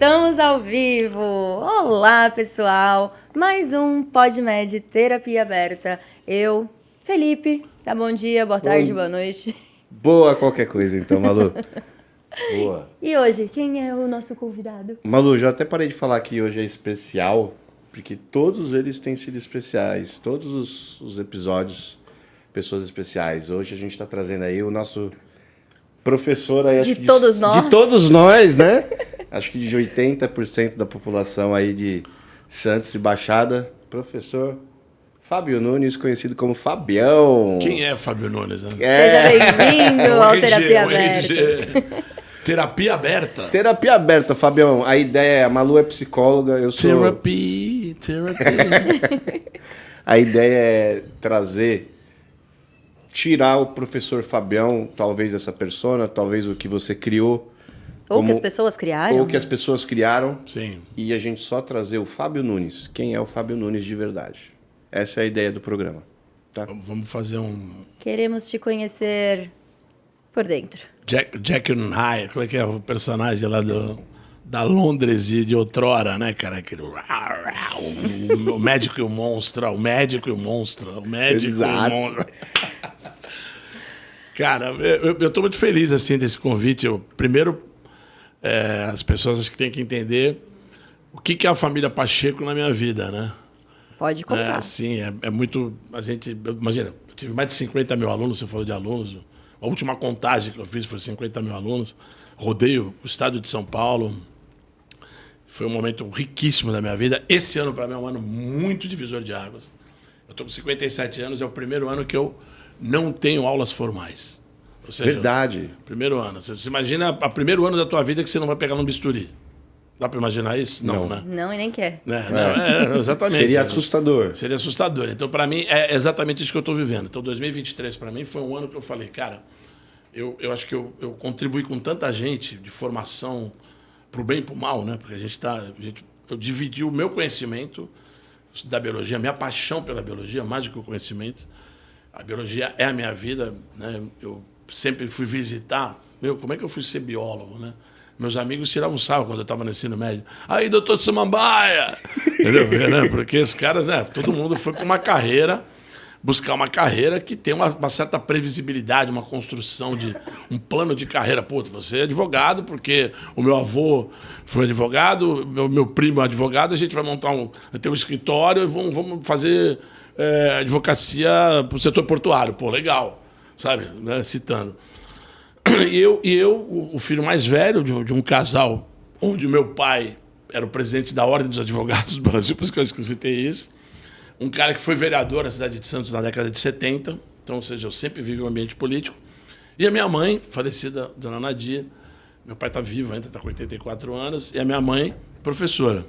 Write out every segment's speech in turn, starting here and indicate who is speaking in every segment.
Speaker 1: Estamos ao vivo! Olá, pessoal! Mais um PodMed Terapia Aberta. Eu, Felipe, tá bom dia, boa tarde, boa noite.
Speaker 2: Boa qualquer coisa então, Malu. Boa.
Speaker 1: E hoje, quem é o nosso convidado?
Speaker 2: Malu, já até parei de falar que hoje é especial, porque todos eles têm sido especiais. Todos os episódios, pessoas especiais. Hoje a gente está trazendo aí o nosso professor aí,
Speaker 1: De todos nós.
Speaker 2: De todos nós, né? Acho que de 80% da população aí de Santos e Baixada. Professor Fábio Nunes, conhecido como Fabião.
Speaker 3: Quem é Fábio Nunes? Né?
Speaker 1: Seja bem-vindo ao Terapia Aberta.
Speaker 3: Terapia Aberta.
Speaker 2: Terapia Aberta, Fabião. A ideia é, a Malu é psicóloga, eu sou...
Speaker 3: Terapia.
Speaker 2: A ideia é tirar o professor Fabião, talvez essa persona, talvez o que você criou.
Speaker 1: Ou que as pessoas criaram.
Speaker 2: Ou que as pessoas criaram.
Speaker 3: Sim.
Speaker 2: E a gente só trazer o Fábio Nunes. Quem é o Fábio Nunes de verdade? Essa é a ideia do programa. Tá?
Speaker 3: Vamos fazer um...
Speaker 1: Queremos te conhecer por dentro.
Speaker 3: Jack Hyde, como é que é o personagem lá da Londres de outrora, né, cara? Aquele... O médico e o monstro, o médico e o monstro, o médico
Speaker 2: Exato.
Speaker 3: e o monstro. Cara, eu tô muito feliz, assim, desse convite. Primeiro, as pessoas acho que têm que entender o que é a família Pacheco na minha vida, né?
Speaker 1: Pode contar.
Speaker 3: Sim, é muito... Imagina, eu tive mais de 50 mil alunos, você falou de alunos. A última contagem que eu fiz foi 50 mil alunos. Rodei o estado de São Paulo. Foi um momento riquíssimo da minha vida. Esse ano, para mim, é um ano muito divisor de águas. Eu estou com 57 anos, é o primeiro ano que eu não tenho aulas formais. Ou seja,
Speaker 2: Verdade.
Speaker 3: Primeiro ano. Você imagina o primeiro ano da tua vida que você não vai pegar num bisturi. Dá para imaginar isso? Não, né?
Speaker 1: Não, e nem quer.
Speaker 3: Exatamente.
Speaker 2: Seria assustador.
Speaker 3: Seria assustador. Então, para mim, é exatamente isso que eu estou vivendo. Então, 2023, para mim, foi um ano que eu falei, cara, eu acho que eu contribuí com tanta gente de formação para o bem e para o mal, né? Porque eu dividi o meu conhecimento da biologia, a minha paixão pela biologia, mais do que o conhecimento. A biologia é a minha vida, né? Eu sempre fui visitar. Como é que eu fui ser biólogo, né? Meus amigos tiravam sarro quando eu estava no ensino médio. Aí, doutor Samambaia! Entendeu? Porque os caras, né? Todo mundo foi para uma carreira, buscar uma carreira que tem uma certa previsibilidade, uma construção de um plano de carreira. Pô, você é advogado, porque o meu avô foi advogado, meu primo é advogado, a gente vai montar ter um escritório e vamos fazer advocacia para o setor portuário. Pô, legal, sabe? Né? Citando. E eu, o filho mais velho de um casal, onde o meu pai era o presidente da Ordem dos Advogados do Brasil, por isso que eu citei isso. Um cara que foi vereador na cidade de Santos na década de 70, então, ou seja, eu sempre vivi um ambiente político. E a minha mãe, falecida, dona Nadia, meu pai está vivo ainda, está com 84 anos, e a minha mãe, professora.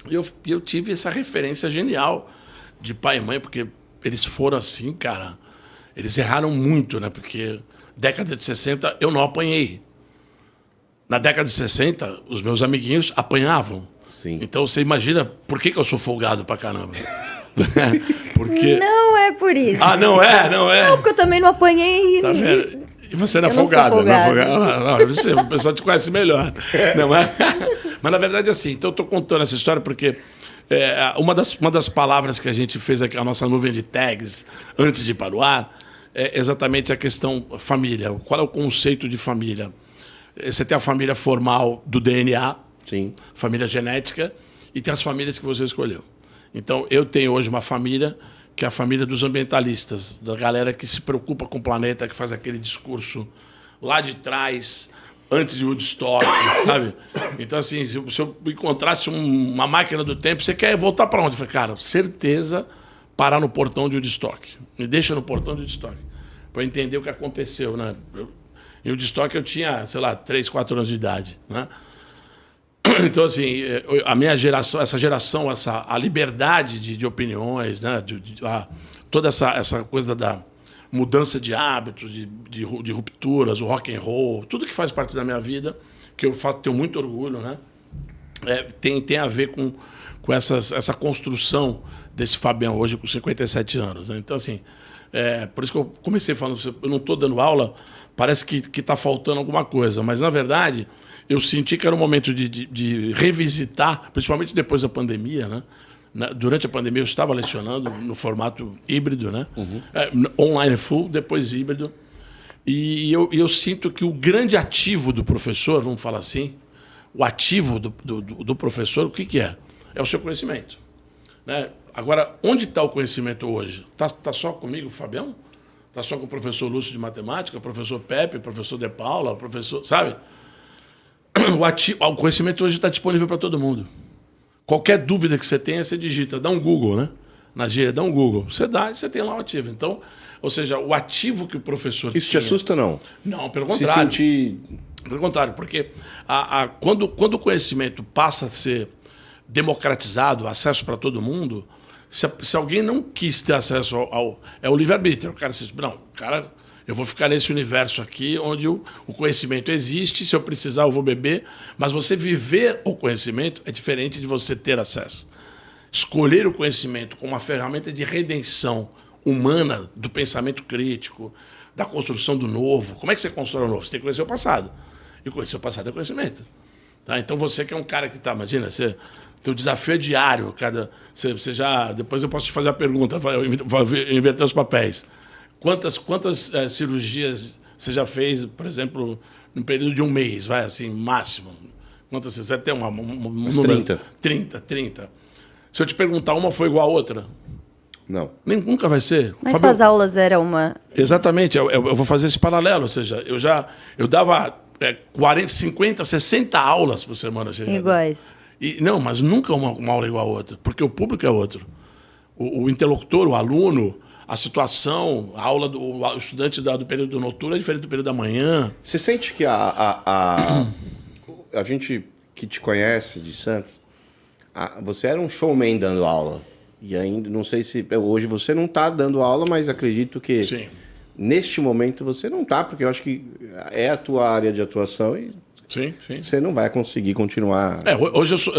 Speaker 3: E eu tive essa referência genial de pai e mãe, porque eles foram assim, cara, eles erraram muito, né? Porque década de 60 eu não apanhei. Na década de 60, os meus amiguinhos apanhavam.
Speaker 2: Sim.
Speaker 3: Então você imagina por que eu sou folgado pra caramba. Porque...
Speaker 1: Não é por isso.
Speaker 3: Ah, não é?
Speaker 1: Não, porque eu também não apanhei.
Speaker 3: Tá vendo? E você não é
Speaker 1: Eu não sou
Speaker 3: folgado.
Speaker 1: folgado.
Speaker 3: O pessoal te conhece melhor. Não é? Mas, na verdade, assim, então eu estou contando essa história porque uma das palavras que a gente fez aqui, a nossa nuvem de tags, antes de ir para o ar, é exatamente a questão família. Qual é o conceito de família? Você tem a família formal do DNA,
Speaker 2: Sim.
Speaker 3: família genética, e tem as famílias que você escolheu. Então, eu tenho hoje uma família que é a família dos ambientalistas, da galera que se preocupa com o planeta, que faz aquele discurso lá de trás, antes de Woodstock, sabe? Então, assim, se eu encontrasse uma máquina do tempo, você quer voltar para onde? Eu falei, cara, certeza parar no portão de Woodstock. Me deixa no portão de Woodstock, para entender o que aconteceu, né? Em Woodstock eu tinha, sei lá, 3, 4 anos de idade, né? Então, assim, a minha geração, a liberdade de opiniões, né? Toda essa coisa da mudança de hábitos, de rupturas, o rock and roll, tudo que faz parte da minha vida, que eu tenho muito orgulho, né? Tem a ver com essa construção desse Fabião hoje com 57 anos. Né? Então, assim, Por isso que eu comecei falando, eu não estou dando aula, parece que está faltando alguma coisa, mas, na verdade, eu senti que era um momento de revisitar, principalmente depois da pandemia, né? Durante a pandemia eu estava lecionando no formato híbrido, né? Online full, depois híbrido. E eu sinto que o grande ativo do professor, vamos falar assim, o ativo do professor, o que é? É o seu conhecimento. Né? Agora, onde está o conhecimento hoje? Está só comigo, Fabião? Está só com o professor Lúcio de matemática, o professor Pepe, o professor De Paula, o professor... Sabe? O conhecimento hoje está disponível para todo mundo. Qualquer dúvida que você tenha, você digita, dá um Google, né? Na gíria, dá um Google. Você dá e você tem lá o ativo. Então, ou seja, o ativo que o professor
Speaker 2: Isso tinha... te assusta, não?
Speaker 3: Não, pelo contrário.
Speaker 2: Se sentir...
Speaker 3: Pelo contrário, porque quando o conhecimento passa a ser democratizado, acesso para todo mundo, se alguém não quis ter acesso é o livre-arbítrio. O cara diz, não, eu vou ficar nesse universo aqui onde o conhecimento existe, se eu precisar eu vou beber, mas você viver o conhecimento é diferente de você ter acesso. Escolher o conhecimento como uma ferramenta de redenção humana do pensamento crítico, da construção do novo. Como é que você constrói o novo? Você tem que conhecer o passado. E conhecer o passado é conhecimento. Tá? Então você que é um cara que está, imagina, teu desafio é diário. Você já, depois eu posso te fazer a pergunta, vou inverter os papéis. Quantas cirurgias você já fez, por exemplo, no período de um mês, vai assim, máximo? Quantas você tem um número?
Speaker 2: 30.
Speaker 3: 30. Se eu te perguntar, uma foi igual a outra?
Speaker 2: Não.
Speaker 3: Nunca vai ser.
Speaker 1: Mas suas aulas eram uma...
Speaker 3: Exatamente. Eu vou fazer esse paralelo. Ou seja, eu dava 40, 50, 60 aulas por semana.
Speaker 1: Iguais.
Speaker 3: Não, mas nunca uma aula igual a outra, porque o público é outro. O interlocutor, o aluno, a situação, a aula do estudante do período noturno é diferente do período da manhã.
Speaker 2: Você sente que a gente que te conhece de Santos, você era um showman dando aula. E ainda, não sei se... Hoje você não está dando aula, mas acredito que...
Speaker 3: Sim.
Speaker 2: Neste momento você não está, porque eu acho que é a tua área de atuação e
Speaker 3: sim.
Speaker 2: Você não vai conseguir continuar...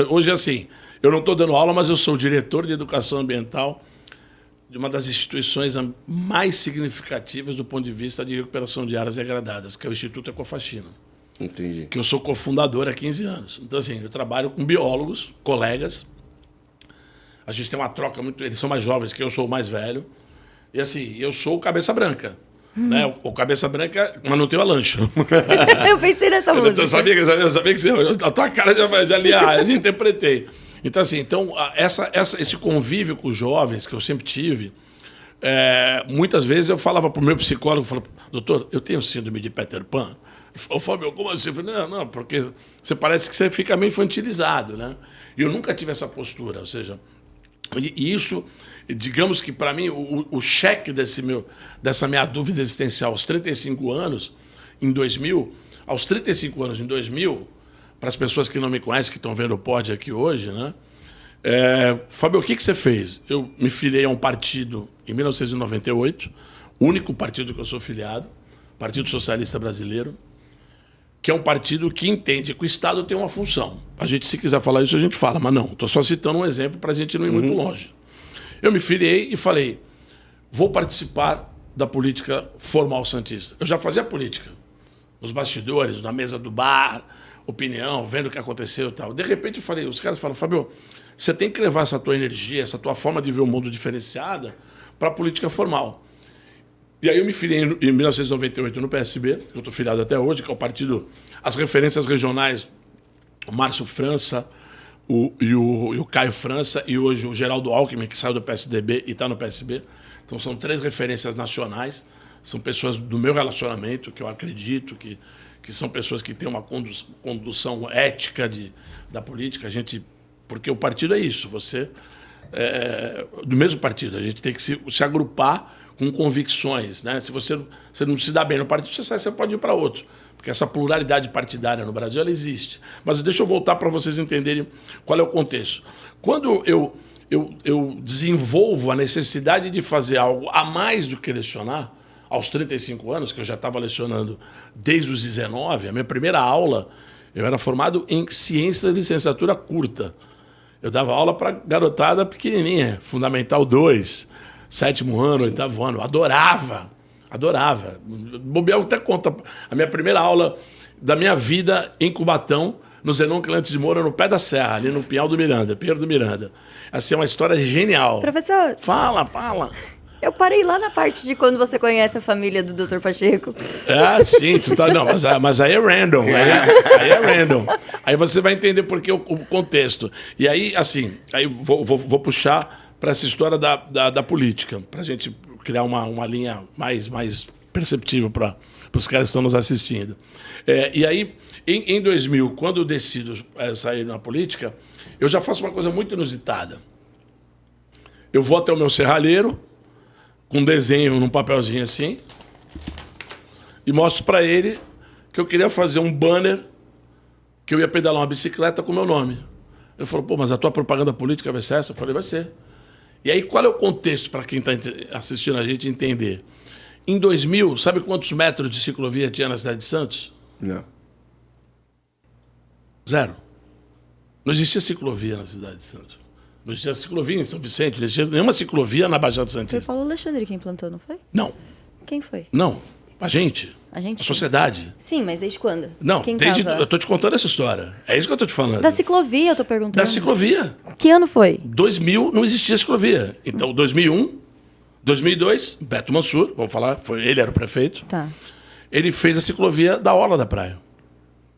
Speaker 3: Hoje assim, eu não estou dando aula, mas eu sou o diretor de educação ambiental de uma das instituições mais significativas do ponto de vista de recuperação de áreas degradadas, que é o Instituto Ecofaxina.
Speaker 2: Entendi.
Speaker 3: Que eu sou cofundador há 15 anos. Então, assim, eu trabalho com biólogos, colegas. A gente tem uma troca muito... Eles são mais jovens que eu sou o mais velho. E, assim, eu sou o cabeça branca. Né? O cabeça branca, mas não tenho a lancha.
Speaker 1: Eu pensei nessa música.
Speaker 3: Eu sabia que você... A tua cara já interpretei. Então, assim, esse convívio com os jovens que eu sempre tive, muitas vezes eu falava para o meu psicólogo, doutor, eu tenho síndrome de Peter Pan? Ô, Fábio, como assim? Eu falei, não, porque você parece que você fica meio infantilizado, né? E eu nunca tive essa postura, ou seja... E isso, digamos que para mim, o cheque dessa minha dúvida existencial aos 35 anos, em 2000, aos 35 anos em 2000, para as pessoas que não me conhecem, que estão vendo o pod aqui hoje, né? Fábio, o que você fez? Eu me filiei a um partido em 1998, único partido que eu sou filiado, Partido Socialista Brasileiro, que é um partido que entende que o Estado tem uma função. A gente, se quiser falar isso, a gente fala, mas não. Estou só citando um exemplo para a gente não ir muito longe. Eu me filiei e falei, vou participar da política formal santista. Eu já fazia política, nos bastidores, na mesa do bar, opinião, vendo o que aconteceu e tal. De repente, eu falei, os caras falam, Fábio, você tem que levar essa tua energia, essa tua forma de ver o mundo diferenciada para a política formal. E aí eu me filiei em 1998 no PSB, que eu estou filiado até hoje, que é o partido, as referências regionais, o Márcio França, o Caio França e hoje o Geraldo Alckmin, que saiu do PSDB e está no PSB. Então são 3 referências nacionais, são pessoas do meu relacionamento, que eu acredito, que são pessoas que têm uma condução ética da política. Porque o partido é isso, você do mesmo partido, a gente tem que se agrupar com convicções, né? Se você não se dá bem no partido, você pode ir para outro. Porque essa pluralidade partidária no Brasil, ela existe. Mas deixa eu voltar para vocês entenderem qual é o contexto. Quando eu desenvolvo a necessidade de fazer algo a mais do que lecionar, aos 35 anos, que eu já estava lecionando desde os 19, a minha primeira aula, eu era formado em ciências de licenciatura curta. Eu dava aula para garotada pequenininha, Fundamental 2, 7º ano, 8º ano. Adorava. Bobear até conta a minha primeira aula da minha vida em Cubatão, no Zenon Cleantes de Moura, no pé da serra, ali no Pinheiro do Miranda. Assim, é uma história genial.
Speaker 1: Professor,
Speaker 3: Fala.
Speaker 1: eu parei lá na parte de quando você conhece a família do Dr. Pacheco.
Speaker 3: Sim, não, mas aí é random. Aí é random. Aí você vai entender por que o contexto. E aí, assim, aí vou puxar para essa história da política, para a gente criar uma linha mais perceptível para os caras que estão nos assistindo. E aí, em 2000, quando eu decido sair na política, eu já faço uma coisa muito inusitada. Eu vou até o meu serralheiro, com um desenho num papelzinho assim, e mostro para ele que eu queria fazer um banner que eu ia pedalar uma bicicleta com o meu nome. Ele falou, pô, mas a tua propaganda política vai ser essa? Eu falei, vai ser. E aí, qual é o contexto para quem está assistindo a gente entender? Em 2000, sabe quantos metros de ciclovia tinha na cidade de Santos?
Speaker 2: Não.
Speaker 3: 0. Não existia ciclovia na cidade de Santos. Não existia ciclovia em São Vicente, não existia nenhuma ciclovia na Baixada
Speaker 1: Foi o
Speaker 3: Santista.
Speaker 1: Paulo Alexandre quem plantou, não foi?
Speaker 3: Não,
Speaker 1: Quem foi?
Speaker 3: a gente.
Speaker 1: A gente?
Speaker 3: A sociedade.
Speaker 1: Sim, mas desde quando?
Speaker 3: Não,
Speaker 1: Quem
Speaker 3: desde.
Speaker 1: tava?
Speaker 3: Eu tô te contando essa história. É isso que eu tô te falando.
Speaker 1: Da ciclovia, eu tô perguntando.
Speaker 3: Da ciclovia.
Speaker 1: Que ano foi?
Speaker 3: 2000 não existia ciclovia. Então, 2001, 2002, Beto Mansur, vamos falar, ele era o prefeito.
Speaker 1: Tá.
Speaker 3: Ele fez a ciclovia da Orla da Praia.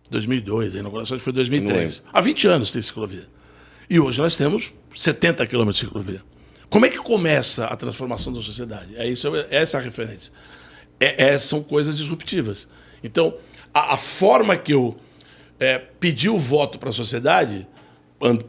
Speaker 3: 2002, a inauguração foi em 2003. Há 20 anos tem ciclovia. E hoje nós temos 70 quilômetros de ciclovia. Como é que começa a transformação da sociedade? Essa é a referência. São coisas disruptivas. Então, a forma que eu pedi o voto para a sociedade,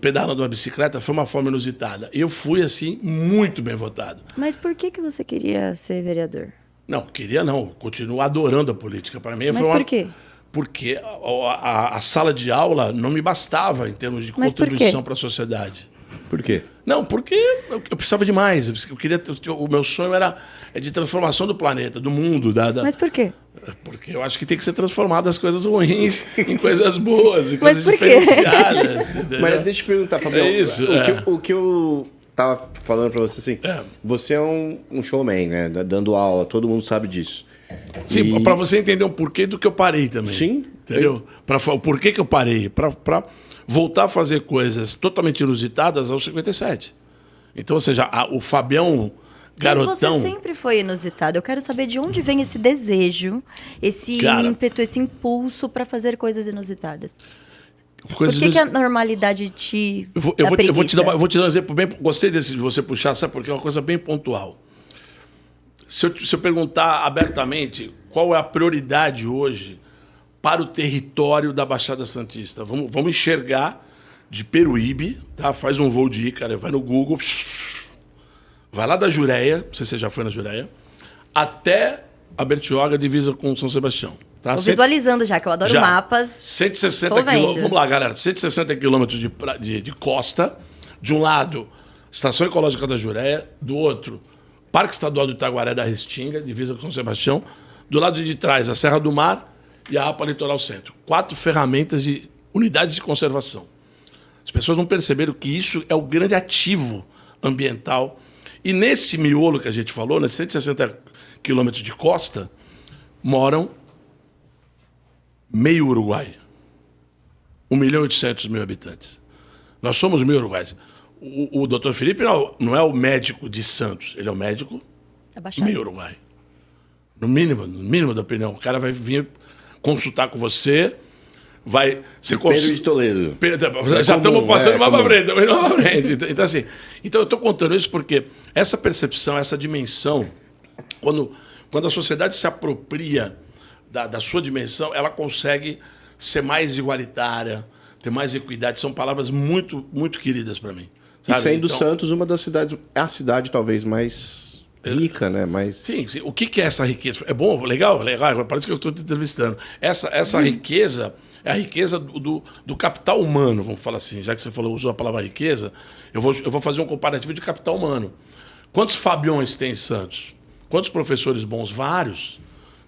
Speaker 3: pedalando uma bicicleta, foi uma forma inusitada. Eu fui, assim, muito bem votado.
Speaker 1: Mas por que você queria ser vereador?
Speaker 3: Não, queria não. Continuo adorando a política. Para mim,
Speaker 1: Mas por quê?
Speaker 3: Porque a sala de aula não me bastava em termos de contribuição para a sociedade.
Speaker 2: Por quê?
Speaker 3: Não, porque eu precisava de mais. Eu queria, o meu sonho é de transformação do planeta, do mundo.
Speaker 1: Mas por quê?
Speaker 3: Porque eu acho que tem que ser transformado as coisas ruins em coisas boas, em
Speaker 1: Mas
Speaker 3: coisas
Speaker 1: por quê?
Speaker 3: diferenciadas. Entendeu?
Speaker 2: Mas deixa eu te perguntar, Fabião.
Speaker 3: Isso,
Speaker 2: O que eu tava falando pra você, assim, você é um showman, né? Dando aula, todo mundo sabe disso.
Speaker 3: Sim, para você entender um porquê do que eu parei também.
Speaker 2: Sim.
Speaker 3: Entendeu? O porquê que eu parei. Para voltar a fazer coisas totalmente inusitadas aos 57. Então, ou seja, o Fabião garotão...
Speaker 1: Mas você sempre foi inusitado. Eu quero saber de onde vem esse desejo, esse ímpeto, esse impulso para fazer coisas inusitadas. Por que a normalidade te
Speaker 3: eu vou te dar um exemplo bem... Gostei de você puxar, sabe? Porque é uma coisa bem pontual. Se eu perguntar abertamente qual é a prioridade hoje para o território da Baixada Santista, vamos enxergar de Peruíbe, tá? Faz um voo de Ícaro, vai no Google, vai lá da Jureia, não sei se você já foi na Jureia, até a Bertioga, divisa com São Sebastião. Tá?
Speaker 1: Tô visualizando já, que eu adoro mapas.
Speaker 3: 160 quilômetros. Vamos lá, galera. 160 quilômetros de costa. De um lado, Estação Ecológica da Jureia. Do outro, Parque Estadual do Itaguaré da Restinga, divisa com São Sebastião. Do lado de trás, a Serra do Mar e a APA Litoral Centro. 4 ferramentas e unidades de conservação. As pessoas não perceberam que isso é o grande ativo ambiental. E nesse miolo que a gente falou, nesses 160 quilômetros de costa, moram meio Uruguai. 1.800.000 habitantes. Nós somos meio uruguaios. O doutor Felipe não é o médico de Santos, ele é o médico meio Uruguai. No mínimo da opinião. O cara vai vir consultar com você, vai...
Speaker 2: Pedro de Toledo.
Speaker 3: Já estamos passando mais para frente. Então, assim, eu estou contando isso porque essa percepção, essa dimensão, quando a sociedade se apropria da sua dimensão, ela consegue ser mais igualitária, ter mais equidade. São palavras muito, muito queridas para mim. Sabe?
Speaker 2: E sendo Santos uma das cidades, é a cidade talvez mais rica, né? Mais...
Speaker 3: Sim. O que é essa riqueza? É bom, legal, parece que eu estou te entrevistando. Essa riqueza é a riqueza do capital humano, vamos falar assim. Já que você usou a palavra riqueza, eu vou fazer um comparativo de capital humano. Quantos Fabiões tem em Santos? Quantos professores bons? Vários.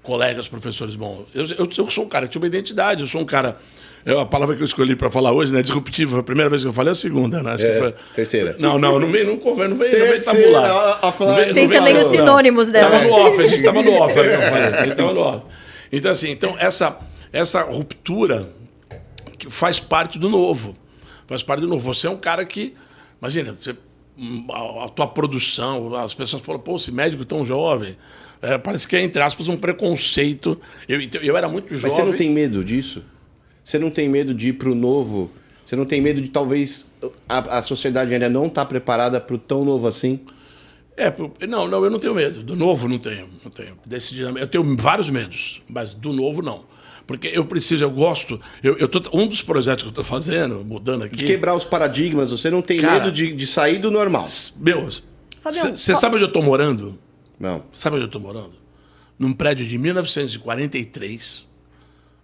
Speaker 3: colegas, professores bons. Eu sou um cara que tinha uma identidade, eu sou um cara... A palavra que eu escolhi para falar hoje, né? Disruptivo. Foi a primeira vez que eu falei, a segunda, né? Acho que foi...
Speaker 2: Terceira.
Speaker 3: Não veio tabular.
Speaker 1: Tem também os sinônimos dela.
Speaker 3: Tava no off, a gente tava no off. A gente tava no off. Então, assim, essa ruptura que faz parte do novo. Faz parte do novo. Você é um cara que... Imagina, a tua produção, as pessoas falam, pô, esse médico tão jovem. Parece que é, entre aspas, um preconceito. Eu era muito jovem.
Speaker 2: Mas você não tem medo disso? Você não tem medo de ir para o novo? Você não tem medo de talvez a sociedade ainda não estar preparada para o tão novo assim?
Speaker 3: Não, eu não tenho medo. Do novo não tenho. Eu tenho vários medos, mas do novo não. Porque eu gosto... um dos projetos que eu estou fazendo, mudando aqui...
Speaker 2: De quebrar os paradigmas, você não tem medo de sair do normal.
Speaker 3: Você sabe onde eu estou morando?
Speaker 2: Não.
Speaker 3: Sabe onde eu estou morando? Num prédio de 1943...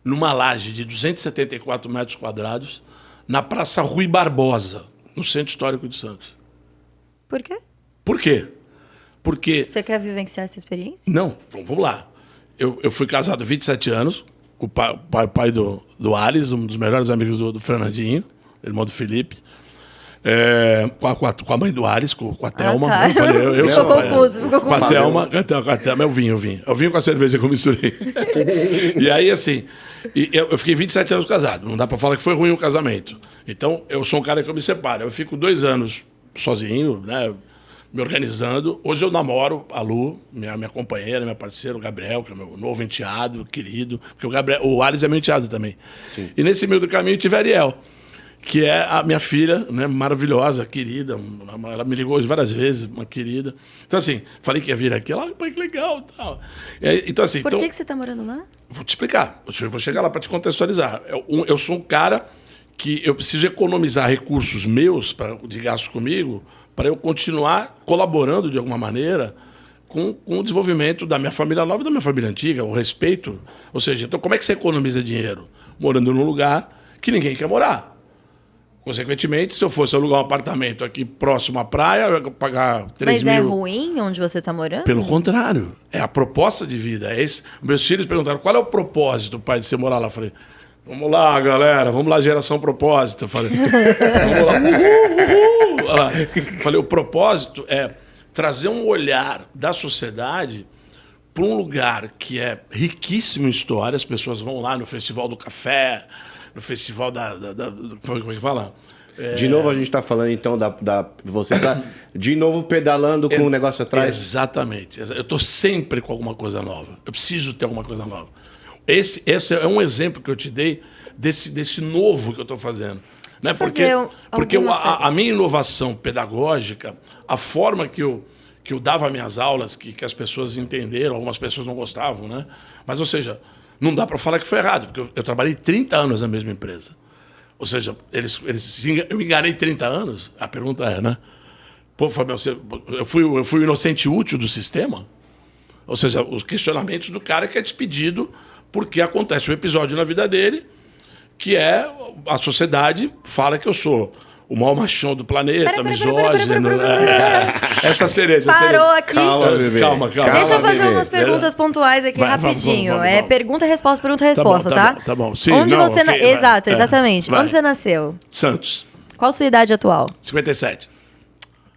Speaker 3: numa laje de 274 metros quadrados, na Praça Rui Barbosa, no Centro Histórico de Santos.
Speaker 1: Por quê?
Speaker 3: Por quê? Porque...
Speaker 1: Você quer vivenciar essa experiência?
Speaker 3: Não, vamos lá. Eu fui casado há 27 anos, com o pai do Ares, um dos melhores amigos do Fernandinho, irmão do Felipe. Com a mãe do Ares, com a Thelma.
Speaker 1: Tá.
Speaker 3: Ficou
Speaker 1: confuso.
Speaker 3: Com a Thelma, é o vinho. É o vinho com a cerveja que eu misturei. E aí, assim, eu fiquei 27 anos casado. Não dá pra falar que foi ruim o casamento. Então, eu sou um cara que eu me separo. Eu fico 2 anos sozinho, né, me organizando. Hoje eu namoro a Lu, minha companheira, minha parceira, o Gabriel, que é meu novo enteado, querido. Porque o Ares é meu enteado também. Sim. E nesse meio do caminho tive a Ariel, que é a minha filha, né, maravilhosa, querida. Ela me ligou hoje várias vezes, uma querida. Então, assim, falei que ia vir aqui. Ela, pai, que legal. Tal. Então, assim,
Speaker 1: Por que você está morando lá?
Speaker 3: Vou te explicar. Eu vou chegar lá para te contextualizar. Eu sou um cara que eu preciso economizar recursos meus de gasto comigo para eu continuar colaborando, de alguma maneira, com o desenvolvimento da minha família nova e da minha família antiga, o respeito. Ou seja, então, como é que você economiza dinheiro? Morando num lugar que ninguém quer morar. Consequentemente, se eu fosse alugar um apartamento aqui próximo à praia, eu ia pagar 3 mil...
Speaker 1: Mas é ruim onde você está morando?
Speaker 3: Pelo contrário. É a proposta de vida. Meus filhos perguntaram qual é o propósito, pai, de você morar lá. Eu falei, vamos lá, galera, vamos lá, geração propósito. Eu falei, vamos lá, uhul. Falei, o propósito é trazer um olhar da sociedade para um lugar que é riquíssimo em história. As pessoas vão lá no Festival do Café... no festival como é que fala?
Speaker 2: De novo a gente está falando, então, você está de novo pedalando com o negócio atrás?
Speaker 3: Exatamente. Eu estou sempre com alguma coisa nova. Eu preciso ter alguma coisa nova. Esse é um exemplo que eu te dei desse novo que eu estou fazendo. Né? Porque a minha inovação pedagógica, a forma que eu dava minhas aulas, que as pessoas entenderam, algumas pessoas não gostavam, né? Mas, ou seja... Não dá para falar que foi errado, porque eu trabalhei 30 anos na mesma empresa. Ou seja, eu me enganei 30 anos? A pergunta é, né? Pô, Fabião, eu fui o inocente útil do sistema? Ou seja, os questionamentos do cara que é despedido porque acontece um episódio na vida dele que é a sociedade fala que eu sou o maior machão do planeta, misógino. Essa cereja.
Speaker 1: Parou aqui.
Speaker 3: Calma.
Speaker 1: Deixa eu fazer umas perguntas pontuais aqui rapidinho. Vamos. Pergunta e resposta, tá?
Speaker 3: Tá bom. Sim,
Speaker 1: onde você Exato, exatamente.
Speaker 3: Vai.
Speaker 1: Onde você nasceu?
Speaker 3: Santos.
Speaker 1: Qual a sua idade atual?
Speaker 3: 57.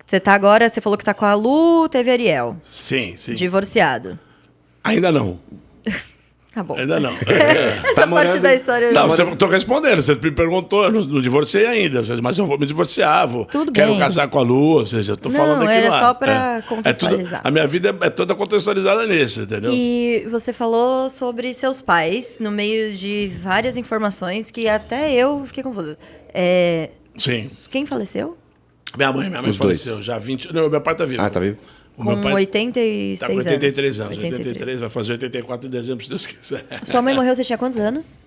Speaker 1: Você tá agora, você falou que tá com a Lu, teve Ariel.
Speaker 3: Sim.
Speaker 1: Divorciado.
Speaker 3: Ainda não.
Speaker 1: Tá bom.
Speaker 3: Ainda não.
Speaker 1: Essa parte da história...
Speaker 3: Não, eu tô respondendo. Você me perguntou, eu não divorciei ainda, mas eu vou me divorciar, quero casar com a Lu, ou seja, eu tô falando aqui
Speaker 1: era
Speaker 3: lá.
Speaker 1: Só para contextualizar.
Speaker 3: A minha vida é toda contextualizada nisso, entendeu?
Speaker 1: E você falou sobre seus pais, no meio de várias informações que até eu fiquei confusa.
Speaker 3: Sim.
Speaker 1: Quem faleceu?
Speaker 3: Minha mãe faleceu, já 20... Não, meu pai tá vivo.
Speaker 2: Ah, tá vivo?
Speaker 1: Com 86
Speaker 3: tá com 83 anos. 83, vai fazer 84 de dezembro, se Deus quiser.
Speaker 1: Sua mãe morreu, você tinha quantos anos?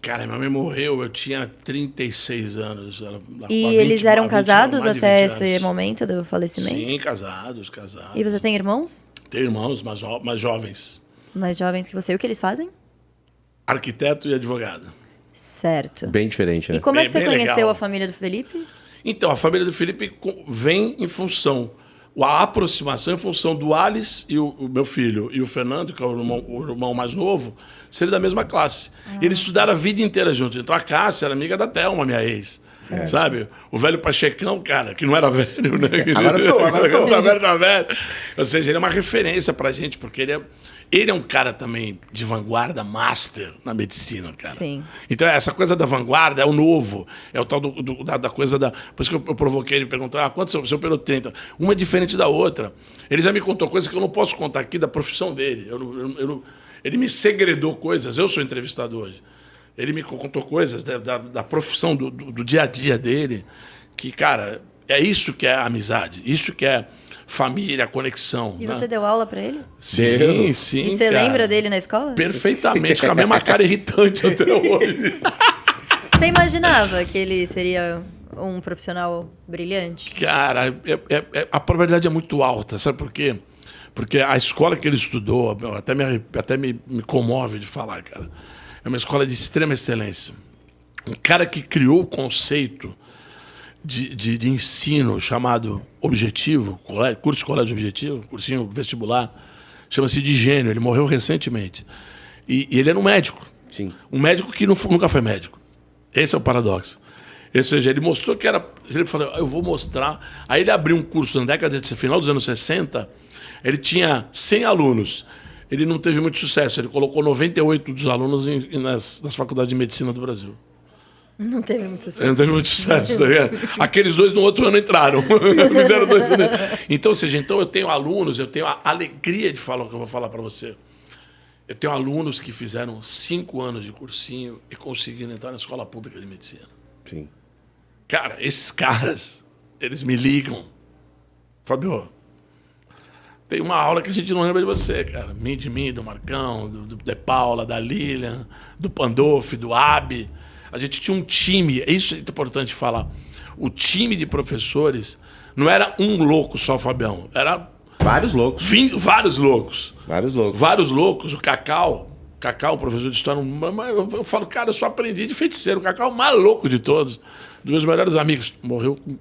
Speaker 3: Cara, minha mãe morreu, eu tinha 36 anos.
Speaker 1: Eles eram casados até esse momento do falecimento?
Speaker 3: Sim, casados.
Speaker 1: E você tem irmãos?
Speaker 3: Tenho irmãos, mais jovens.
Speaker 1: Mais jovens que você. E o que eles fazem?
Speaker 3: Arquiteto e advogado.
Speaker 1: Certo.
Speaker 2: Bem diferente, né?
Speaker 1: E como é que você conheceu
Speaker 3: legal.
Speaker 1: A família do Felipe?
Speaker 3: Então, a família do Felipe vem em função a aproximação em função do Alice e o meu filho e o Fernando, que é o irmão mais novo, serem da mesma classe. E eles estudaram a vida inteira juntos. Então a Cássia era amiga da Thelma, minha ex. Certo. Sabe? O velho Pachecão, cara, que não era velho, né?
Speaker 2: Agora ficou.
Speaker 3: Tá velho. Ou seja, ele é uma referência pra gente, porque ele é um cara também de vanguarda, master na medicina, cara.
Speaker 1: Sim.
Speaker 3: Então, essa coisa da vanguarda é o novo. É o tal da coisa da... Por isso que eu provoquei ele, perguntou, quanto você operou 30? Uma é diferente da outra. Ele já me contou coisas que eu não posso contar aqui da profissão dele. Ele me segredou coisas. Eu sou entrevistador hoje. Ele me contou coisas da profissão, do dia a dia dele, que, cara, é isso que é amizade, isso que é família, conexão.
Speaker 1: E você deu aula para ele?
Speaker 3: Sim.
Speaker 1: E você lembra dele na escola?
Speaker 3: Perfeitamente, com a mesma cara irritante até hoje.
Speaker 1: Você imaginava que ele seria um profissional brilhante?
Speaker 3: Cara, a probabilidade é muito alta, sabe por quê? Porque a escola que ele estudou, até me comove de falar, cara. É uma escola de extrema excelência. Um cara que criou o conceito de ensino chamado Objetivo, curso de colégio objetivo, cursinho vestibular, chama-se de Gênio. Ele morreu recentemente. E ele era um médico.
Speaker 2: Sim.
Speaker 3: Um médico que nunca foi médico. Esse é o paradoxo. Ou seja, ele mostrou que era... Ele falou, eu vou mostrar... Aí ele abriu um curso na década de final dos anos 60, ele tinha 100 alunos. Ele não teve muito sucesso. Ele colocou 98 dos alunos nas faculdades de medicina do Brasil.
Speaker 1: Não teve muito sucesso.
Speaker 3: Ele não teve muito sucesso, tá vendo? Aqueles dois no outro ano entraram. Fizeram dois. Então, ou seja, eu tenho alunos, eu tenho a alegria de falar o que eu vou falar para você. Eu tenho alunos que fizeram 5 anos de cursinho e conseguiram entrar na escola pública de medicina.
Speaker 2: Sim.
Speaker 3: Cara, esses caras, eles me ligam. Fabio, tem uma aula que a gente não lembra de você, cara. De mim, do Marcão, do De Paula, da Lilian, do Pandolfi, do Abi. A gente tinha um time, isso é importante falar. O time de professores não era um louco só, Fabião. Era...
Speaker 2: Vários loucos.
Speaker 3: Vários loucos.
Speaker 2: Vários loucos.
Speaker 3: O Cacau, professor de história, eu falo, cara, eu sou aprendiz de feiticeiro. O Cacau é o mais louco de todos. Dos meus melhores amigos. Morreu com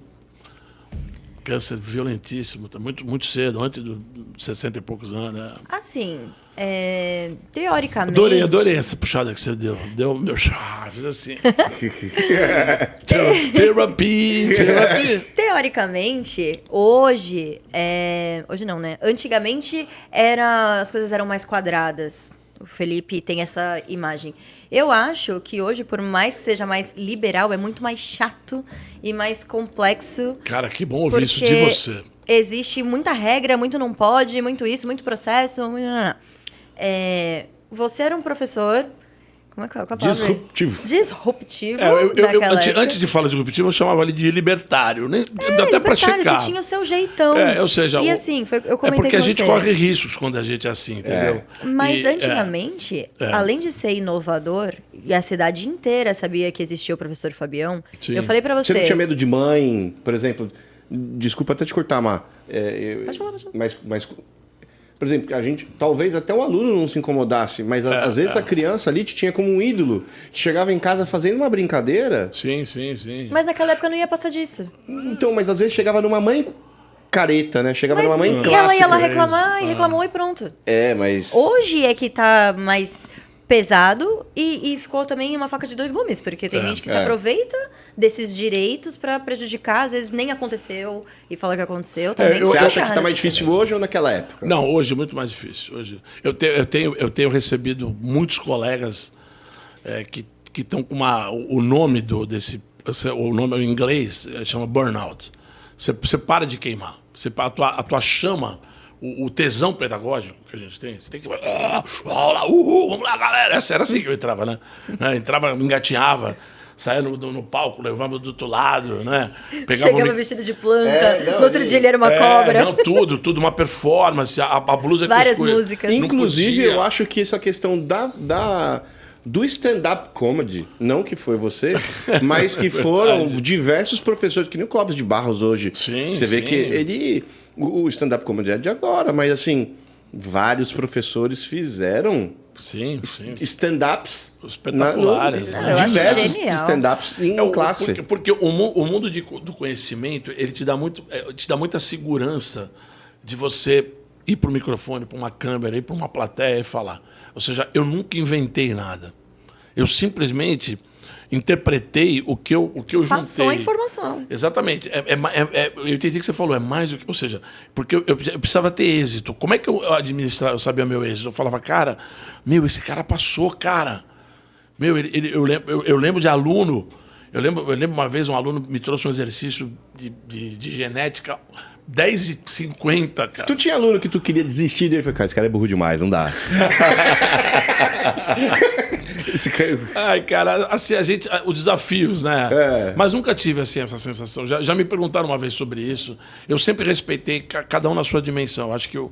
Speaker 3: câncer violentíssimo, muito, muito cedo, antes dos 60 e poucos anos. Né?
Speaker 1: Assim, teoricamente...
Speaker 3: Adorei essa puxada que você deu. Deu meu fiz assim. Terapia.
Speaker 1: Teoricamente, hoje não, né? Antigamente as coisas eram mais quadradas. O Felipe tem essa imagem. Eu acho que hoje, por mais que seja mais liberal, é muito mais chato e mais complexo.
Speaker 3: Cara, que bom ouvir isso de você.
Speaker 1: Existe muita regra, muito não pode, muito isso, muito processo. Você era um professor... Como é que é a palavra? Disruptivo.
Speaker 3: Antes de falar de disruptivo, eu chamava ele de libertário. Né? Até para checar.
Speaker 1: Você tinha o seu jeitão.
Speaker 3: Ou seja,
Speaker 1: e assim, eu comentei
Speaker 3: porque
Speaker 1: com
Speaker 3: a gente corre riscos quando a gente é assim, entendeu?
Speaker 1: Mas antigamente, além de ser inovador, e a cidade inteira sabia que existia o professor Fabião, Sim. Eu falei para você...
Speaker 2: Você não tinha medo de mãe, por exemplo... Desculpa até te cortar, Mar.
Speaker 1: Pode falar.
Speaker 2: Mas, por exemplo, a gente, talvez até o aluno não se incomodasse, mas às vezes a criança ali te tinha como um ídolo. Chegava em casa fazendo uma brincadeira.
Speaker 3: Sim.
Speaker 1: Mas naquela época não ia passar disso.
Speaker 2: Então, mas às vezes chegava numa mãe careta, né? Chegava numa mãe clássica.
Speaker 1: E ela ia lá reclamar e reclamou e pronto.
Speaker 2: Mas...
Speaker 1: Hoje é que tá mais pesado e ficou também uma faca de 2 gumes, porque tem gente que se aproveita desses direitos para prejudicar, às vezes nem aconteceu e fala que aconteu também.
Speaker 2: Você acha que está mais difícil hoje ou naquela época?
Speaker 3: Não, hoje é muito mais difícil. Hoje eu tenho recebido muitos colegas que estão com o nome o nome em inglês chama burnout. Você para de queimar. A tua chama, o tesão pedagógico que a gente tem, você tem que... vamos lá, galera. Era assim que eu entrava, né? Entrava, engatinhava, saía no palco, levava do outro lado, né?
Speaker 1: Chegava vestido de planta, no outro dia ele era uma cobra.
Speaker 3: Tudo, uma performance, a blusa...
Speaker 1: Várias músicas.
Speaker 2: Inclusive, eu acho que essa questão do stand-up comedy, não que foi você, mas que foram diversos professores, que nem o Clóvis de Barros hoje.
Speaker 3: Sim,
Speaker 2: Você vê que o stand-up comedy é de agora, mas assim, vários professores fizeram
Speaker 3: Sim, sim.
Speaker 2: Stand-ups.
Speaker 3: Espetaculares.
Speaker 1: Não, eu acho
Speaker 2: Diversos
Speaker 1: genial.
Speaker 2: stand-ups em classe.
Speaker 3: Porque o mundo do conhecimento, ele te dá muita segurança de você ir para o microfone, para uma câmera, ir para uma plateia e falar. Ou seja, eu nunca inventei nada. Eu simplesmente interpretei o que eu juntei.
Speaker 1: Passou a informação.
Speaker 3: Exatamente. Eu entendi o que você falou, é mais do que... Ou seja, porque eu precisava ter êxito. Como é que eu sabia meu êxito? Eu falava, cara, esse cara passou, cara. Eu lembro de aluno... Eu lembro uma vez um aluno me trouxe um exercício de genética 10h50, cara.
Speaker 2: Tu tinha aluno que tu queria desistir dele? Falei, cara, esse cara é burro demais, não dá. Esse cara...
Speaker 3: Ai, cara, assim, os desafios, né? Mas nunca tive, assim, essa sensação. Já me perguntaram uma vez sobre isso. Eu sempre respeitei cada um na sua dimensão. Acho que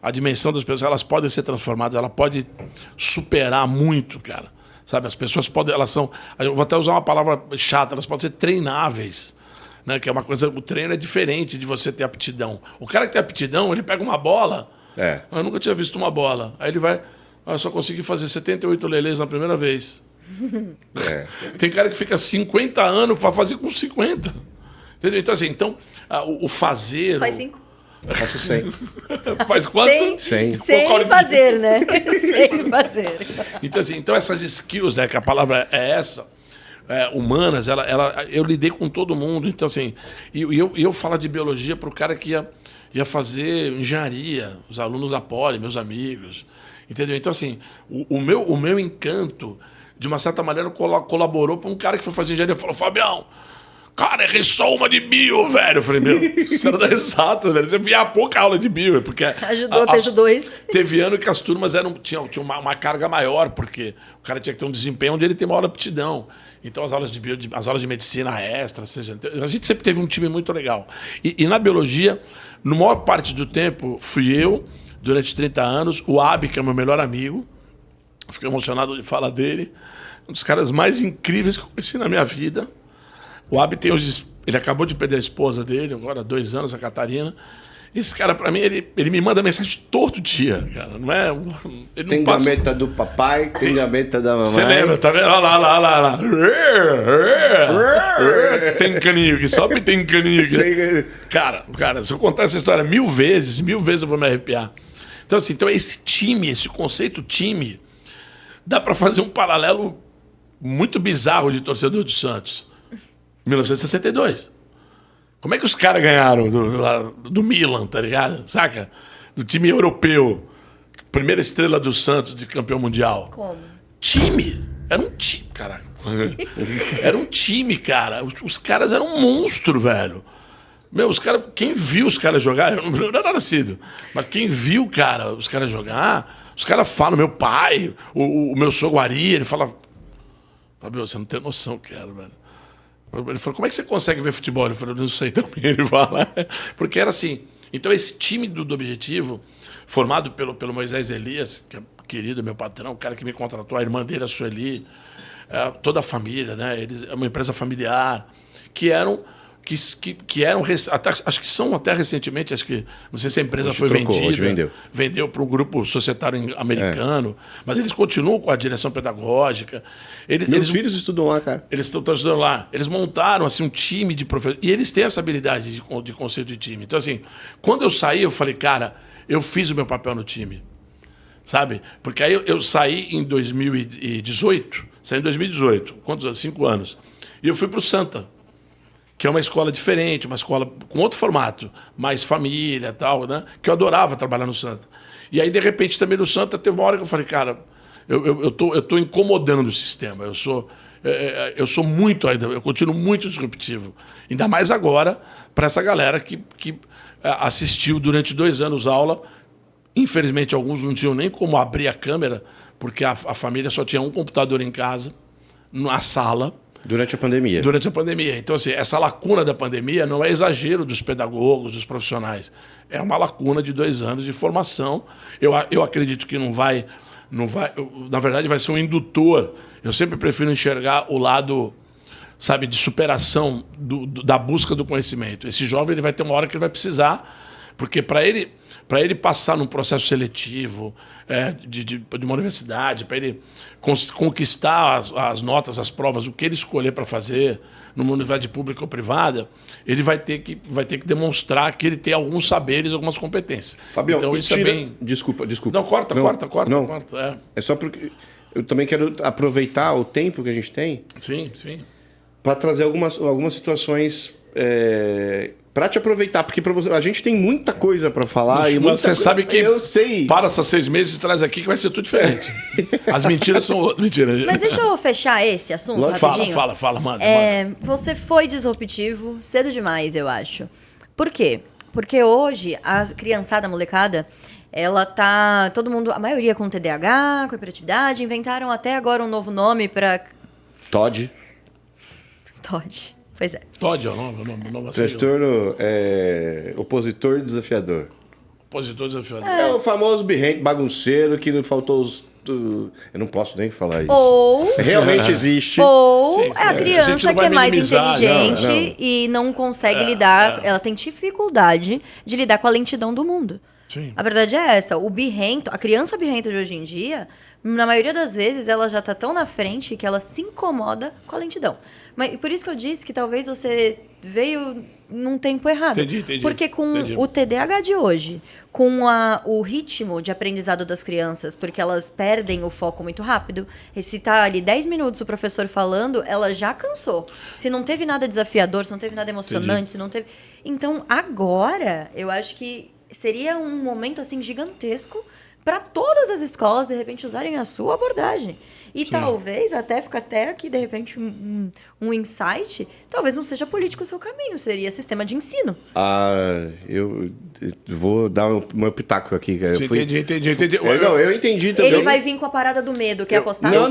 Speaker 3: a dimensão das pessoas, elas podem ser transformadas, ela pode superar muito, cara. Sabe, as pessoas podem, elas são... Eu vou até usar uma palavra chata, elas podem ser treináveis. Né? Que é uma coisa... O treino é diferente de você ter aptidão. O cara que tem aptidão, ele pega uma bola... Eu nunca tinha visto uma bola. Aí ele vai... Eu só consegui fazer 78 lelês na primeira vez. Tem cara que fica 50 anos para fazer com 50. Entendeu? Então, assim, o fazer...
Speaker 1: Faz 5.
Speaker 2: Eu faço 100.
Speaker 3: Faz quanto?
Speaker 2: 100.
Speaker 1: Sem fazer, né? Sem fazer.
Speaker 3: Então essas skills, que a palavra é essa, humanas, eu lidei com todo mundo. Então, assim, eu falo de biologia para o cara que ia fazer engenharia, os alunos da Poli, meus amigos. Entendeu? Então, assim, o meu encanto, de uma certa maneira, colaborou para um cara que foi fazer engenharia e falou, Fabião, cara, errei só uma de bio, velho. Eu falei, isso era da exata, velho. Você via pouca aula de bio, porque...
Speaker 1: Ajudou a peso 2.
Speaker 3: Teve ano que as turmas tinham uma carga maior, porque o cara tinha que ter um desempenho onde ele tem maior aptidão. Então, as aulas de bio, as aulas de medicina extra, ou seja, a gente sempre teve um time muito legal. E na biologia, na maior parte do tempo, fui eu, durante 30 anos, o Abi, que é meu melhor amigo, fico emocionado de falar dele, um dos caras mais incríveis que eu conheci na minha vida. O Abi ele acabou de perder a esposa dele, agora há 2 anos, a Catarina. Esse cara, pra mim, ele me manda mensagem todo dia, cara. Não é... Ele
Speaker 2: tem
Speaker 3: não passa...
Speaker 2: gameta do papai, tem gameta da mamãe.
Speaker 3: Você lembra, tá vendo? Olha lá. Tem caninho que sobe, tem caninho que... Cara, se eu contar essa história 1000 vezes eu vou me arrepiar. Então, assim, esse time, esse conceito time, dá pra fazer um paralelo muito bizarro de torcedor do Santos. 1962. Como é que os caras ganharam do Milan, tá ligado? Saca? Do time europeu. Primeira estrela do Santos de campeão mundial.
Speaker 1: Como?
Speaker 3: Time. Era um time, caraca. Era um time, cara. Os caras eram um monstro, velho. Os caras... Quem viu os caras jogar... Eu não era nascido. Mas quem viu, cara, os caras jogar... Os caras falam... Meu pai, o meu sogro Ari, ele fala... Fabio, você não tem noção, cara, velho. Ele falou, como é que você consegue ver futebol? Eu falei, eu não sei também. Ele fala, porque era assim. Então, esse time do Objetivo, formado pelo Moisés Elias, que é querido, meu patrão, o cara que me contratou, a irmã dele, a Sueli, toda a família, né? É uma empresa familiar, que eram até, acho que são até recentemente, acho que não sei se a empresa foi vendida, vendeu para um grupo societário americano, mas eles continuam com a direção pedagógica.
Speaker 2: Meus filhos estudam lá, cara.
Speaker 3: Eles estão estudando lá. Eles montaram assim um time de professores e eles têm essa habilidade de conceito de time. Então, assim, quando eu saí, eu falei, cara, eu fiz o meu papel no time, sabe? Porque aí eu saí em 2018, saí em 2018, quantos anos? 5 anos, e eu fui para o Santa, que é uma escola diferente, uma escola com outro formato, mais família e tal, né? Que eu adorava trabalhar no Santa. E aí, de repente, também no Santa, teve uma hora que eu falei, cara, eu tô incomodando o sistema. Eu sou muito ainda, eu continuo muito disruptivo. Ainda mais agora, para essa galera que assistiu durante 2 anos aula. Infelizmente, alguns não tinham nem como abrir a câmera, porque a família só tinha um computador em casa, na sala.
Speaker 2: Durante a pandemia.
Speaker 3: Durante a pandemia. Então, assim, essa lacuna da pandemia não é exagero dos pedagogos, dos profissionais. É uma lacuna de 2 anos de formação. Eu acredito que não vai... Na verdade, vai ser um indutor. Eu sempre prefiro enxergar o lado, sabe, de superação da busca do conhecimento. Esse jovem ele vai ter uma hora que ele vai precisar, porque para ele para ele passar num processo seletivo de uma universidade, para ele conquistar as notas, as provas, o que ele escolher para fazer numa universidade pública ou privada, ele vai ter que demonstrar que ele tem alguns saberes, algumas competências.
Speaker 2: Fabião,
Speaker 3: então isso é bem...
Speaker 2: Desculpa.
Speaker 3: Não, corta.
Speaker 2: É só porque eu também quero aproveitar o tempo que a gente tem.
Speaker 3: Sim.
Speaker 2: Para trazer algumas situações para te aproveitar, porque a gente tem muita coisa para falar.
Speaker 3: Você sabe que
Speaker 2: eu sei.
Speaker 3: Para essas 6 meses e traz aqui que vai ser tudo diferente. As mentiras são outras. Mentira.
Speaker 1: Mas deixa eu fechar esse assunto rapidinho.
Speaker 3: Fala, manda.
Speaker 1: Você foi disruptivo cedo demais, eu acho. Por quê? Porque hoje, a criançada, a molecada, ela tá... Todo mundo, a maioria com TDAH, com hiperatividade, inventaram até agora um novo nome para...
Speaker 2: Todd.
Speaker 1: Pois é.
Speaker 3: Todd é o nome assim.
Speaker 2: Transtorno opositor desafiador.
Speaker 3: Opositor desafiador.
Speaker 2: É o famoso birrento bagunceiro que não faltou os... Eu não posso nem falar isso.
Speaker 1: Ou...
Speaker 2: Realmente existe.
Speaker 1: Ou
Speaker 3: Sim,
Speaker 1: é a criança que é mais inteligente e não consegue lidar... Ela tem dificuldade de lidar com a lentidão do mundo.
Speaker 3: Sim.
Speaker 1: A verdade é essa. O birrento, a criança birrenta de hoje em dia, na maioria das vezes, ela já está tão na frente que ela se incomoda com a lentidão. Mas por isso que eu disse que talvez você veio num tempo errado.
Speaker 3: Entendi.
Speaker 1: Porque com o TDAH de hoje, com o ritmo de aprendizado das crianças, porque elas perdem o foco muito rápido, e se tá ali 10 minutos o professor falando, ela já cansou. Se não teve nada desafiador, se não teve nada emocionante, se não teve... Então, agora, eu acho que seria um momento assim gigantesco para todas as escolas, de repente, usarem a sua abordagem. E talvez, fica até aqui, de repente, um insight, talvez não seja político o seu caminho, seria sistema de ensino.
Speaker 2: Eu vou dar o meu pitaco aqui.
Speaker 3: Entendi.
Speaker 2: Eu entendi também.
Speaker 1: Ele vai vir com a parada do medo, quer apostar?
Speaker 2: Não.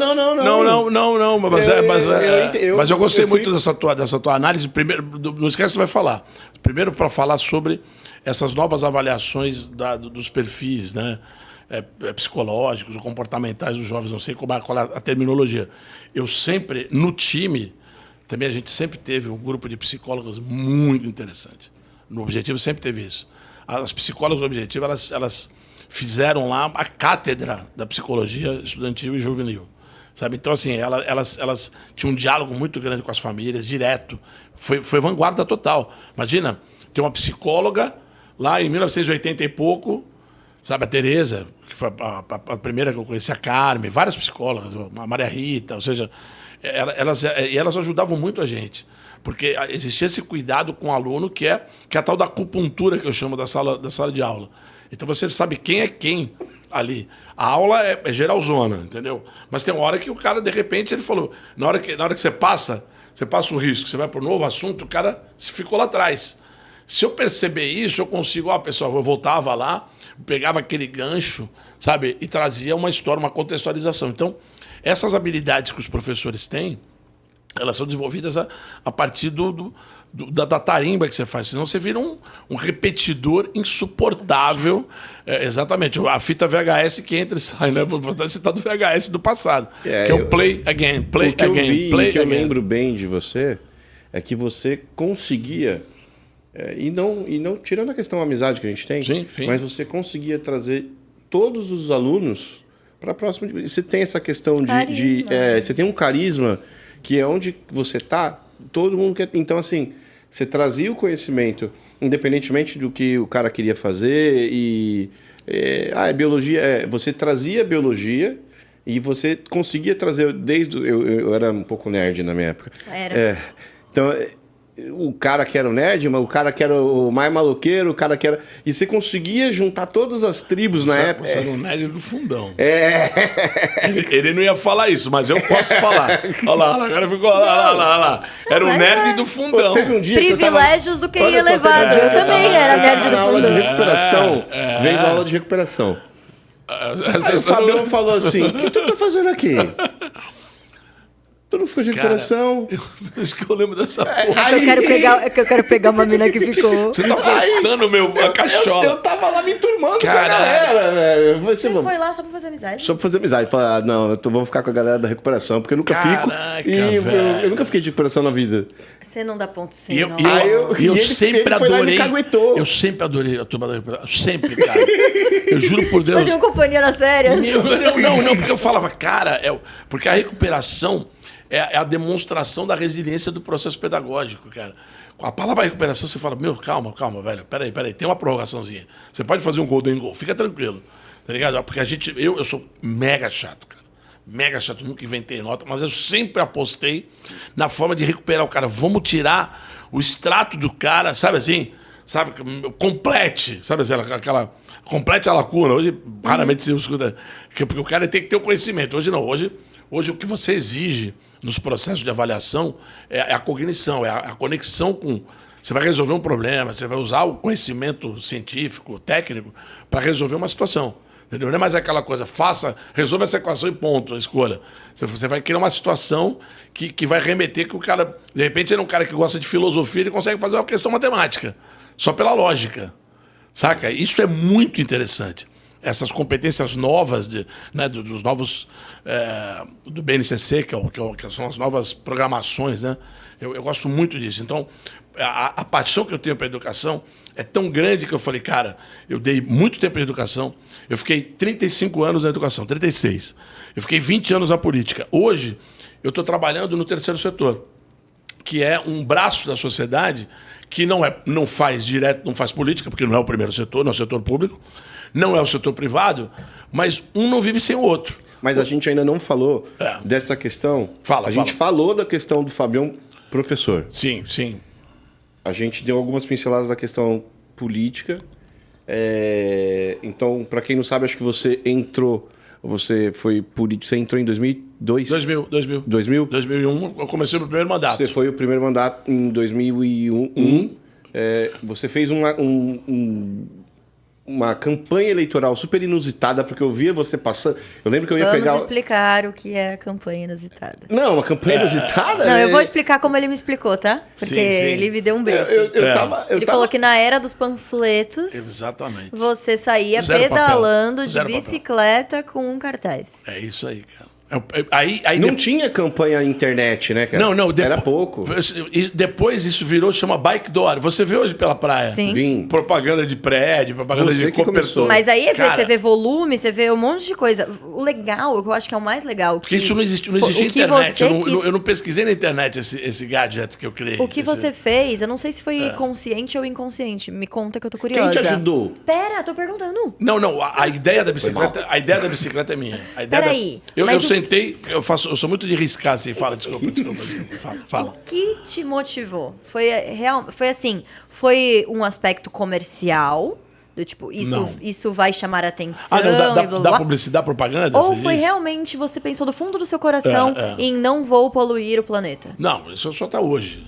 Speaker 3: Mas eu gostei muito dessa tua análise. Primeiro, não esquece que você vai falar. Primeiro, para falar sobre essas novas avaliações dos perfis, né? Psicológicos ou comportamentais dos jovens, não sei qual é a terminologia. Eu sempre, no time, também a gente sempre teve um grupo de psicólogos muito interessante. No Objetivo sempre teve isso. As psicólogas do Objetivo, elas fizeram lá a cátedra da psicologia estudantil e juvenil. Sabe? Então, assim, elas tinham um diálogo muito grande com as famílias, direto. Foi vanguarda total. Imagina, tem uma psicóloga lá em 1980 e pouco, sabe, a Tereza, que foi a primeira que eu conheci, a Carmen, várias psicólogas, a Maria Rita, ou seja, elas ajudavam muito a gente. Porque existia esse cuidado com o aluno, que é a tal da acupuntura, que eu chamo da sala de aula. Então você sabe quem é quem ali. A aula é geralzona, entendeu? Mas tem uma hora que o cara, de repente, ele falou, na hora que você passa o risco, você vai para um novo assunto, o cara ficou lá atrás. Se eu perceber isso, eu consigo... pessoal, eu voltava lá, pegava aquele gancho, sabe? E trazia uma história, uma contextualização. Então, essas habilidades que os professores têm, elas são desenvolvidas a partir da tarimba que você faz. Senão você vira um repetidor insuportável. Exatamente. A fita VHS que entra e sai, né? Você está do VHS do passado. Que é o play again, play again, play again. O
Speaker 2: que eu lembro bem de você é que você conseguia... E não tirando a questão da amizade que a gente tem,
Speaker 3: sim.
Speaker 2: Mas você conseguia trazer todos os alunos para próximo de... Você tem essa questão você tem um carisma que é onde você está, todo mundo quer... Então, assim, você trazia o conhecimento, independentemente do que o cara queria fazer, biologia... você trazia a biologia e você conseguia trazer desde... Eu era um pouco nerd na minha época. Então... O cara que era o nerd, o cara que era o mais maloqueiro, o cara que era... E você conseguia juntar todas as tribos na época.
Speaker 3: Você era um nerd do fundão. Ele não ia falar isso, mas eu posso falar. Olha lá, agora ficou... Olha lá. Era um nerd do fundão.
Speaker 2: Teve um dia
Speaker 1: privilégios do que ia elevado. Eu também era nerd do fundão.
Speaker 2: Aula de recuperação. Veio da aula de recuperação. Aí o Fabião falou assim, o que tu tá fazendo aqui? Tu não ficou de recuperação?
Speaker 3: Acho que eu lembro dessa porra.
Speaker 1: É que eu quero pegar uma mina que ficou.
Speaker 3: Você tá forçando a cachola.
Speaker 2: Eu tava lá me turmando com a
Speaker 3: Caralho.
Speaker 2: galera, velho.
Speaker 1: Você foi lá só pra fazer amizade?
Speaker 2: Só pra fazer amizade. Falar, não, vou ficar com a galera da recuperação, porque eu nunca fico.
Speaker 3: Caraca,
Speaker 2: E
Speaker 3: velho.
Speaker 2: eu nunca fiquei de recuperação na vida.
Speaker 1: Você não dá ponto sem
Speaker 3: E eu,
Speaker 1: nó.
Speaker 3: e eu
Speaker 2: ele
Speaker 3: sempre
Speaker 2: foi lá e me
Speaker 3: adorei.
Speaker 2: caguetou.
Speaker 3: Eu sempre adorei a turma da recuperação. Sempre, cara. Eu juro por Deus.
Speaker 1: Faziam companhia nas férias.
Speaker 3: Não, porque eu falava, cara, porque a recuperação é a demonstração da resiliência do processo pedagógico, cara. Com a palavra recuperação, você fala, calma, velho, peraí, tem uma prorrogaçãozinha. Você pode fazer um golden goal, fica tranquilo, tá ligado? Porque eu sou mega chato, cara. Mega chato, nunca inventei nota, mas eu sempre apostei na forma de recuperar o cara. Vamos tirar o extrato do cara, sabe assim? Sabe? Complete, sabe assim, complete a lacuna. Hoje, raramente se escuta. Porque o cara tem que ter o conhecimento. Hoje não. Hoje o que você exige nos processos de avaliação é a cognição, é a conexão com... Você vai resolver um problema, você vai usar o conhecimento científico, técnico, para resolver uma situação. Entendeu? Não é mais aquela coisa, resolva essa equação e ponto, escolha. Você vai criar uma situação que vai remeter que o cara... De repente, ele é um cara que gosta de filosofia, ele consegue fazer uma questão matemática, só pela lógica. Saca? Isso é muito interessante. Essas competências novas, dos novos... do BNCC, que são as novas programações, né? Eu gosto muito disso. Então, a paixão que eu tenho para a educação é tão grande que eu falei, cara, eu dei muito tempo em educação, eu fiquei 35 anos na educação, 36. Eu fiquei 20 anos na política. Hoje, eu estou trabalhando no terceiro setor, que é um braço da sociedade que não faz política, porque não é o primeiro setor, não é o setor público, não é o setor privado, mas um não vive sem o outro.
Speaker 2: Mas a gente ainda não falou dessa questão. A gente falou da questão do Fabião professor.
Speaker 3: Sim.
Speaker 2: A gente deu algumas pinceladas da questão política. Então, para quem não sabe, acho que você entrou em 2002? 2000?
Speaker 3: 2001, eu comecei o meu primeiro mandato.
Speaker 2: Você foi o primeiro mandato em 2001. Você fez uma campanha eleitoral super inusitada, porque eu via você passando... Eu lembro que eu ia pegar...
Speaker 1: Vamos explicar o que é a campanha inusitada.
Speaker 2: Não, uma campanha inusitada?
Speaker 1: Não, eu vou explicar como ele me explicou, tá? Porque
Speaker 3: sim.
Speaker 1: ele me deu um briefing. Ele falou que na era dos panfletos...
Speaker 3: Exatamente.
Speaker 1: Você saía
Speaker 3: Zero
Speaker 1: pedalando
Speaker 3: papel.
Speaker 1: de
Speaker 3: Zero
Speaker 1: bicicleta com um cartaz.
Speaker 3: É isso aí, cara.
Speaker 2: Não tinha campanha na internet, né, cara?
Speaker 3: Não.
Speaker 2: Era pouco.
Speaker 3: Depois isso chama bike door. Você vê hoje pela praia.
Speaker 1: Sim.
Speaker 2: Vim.
Speaker 3: Propaganda de prédio, propaganda
Speaker 2: Você
Speaker 3: de
Speaker 2: que começou.
Speaker 1: Mas aí
Speaker 3: Cara,
Speaker 1: você vê volume, você vê um monte de coisa. O legal, o que eu acho que é o mais legal...
Speaker 3: Porque isso não existia internet. Eu não pesquisei na internet esse gadget que eu criei.
Speaker 1: O que você fez, eu não sei se foi consciente ou inconsciente. Me conta que eu tô curiosa.
Speaker 2: Quem te ajudou?
Speaker 1: Pera, tô perguntando.
Speaker 3: Não, a ideia da bicicleta é minha.
Speaker 1: Peraí,
Speaker 3: Eu
Speaker 1: mas
Speaker 3: sentei, eu sou muito de riscar assim, desculpa. Fala.
Speaker 1: O que te motivou? Foi um aspecto comercial, do tipo, isso vai chamar atenção e blá, blá,
Speaker 3: da publicidade, propaganda?
Speaker 1: Ou foi realmente você pensou do fundo do seu coração em não vou poluir o planeta?
Speaker 3: Não, isso só até hoje.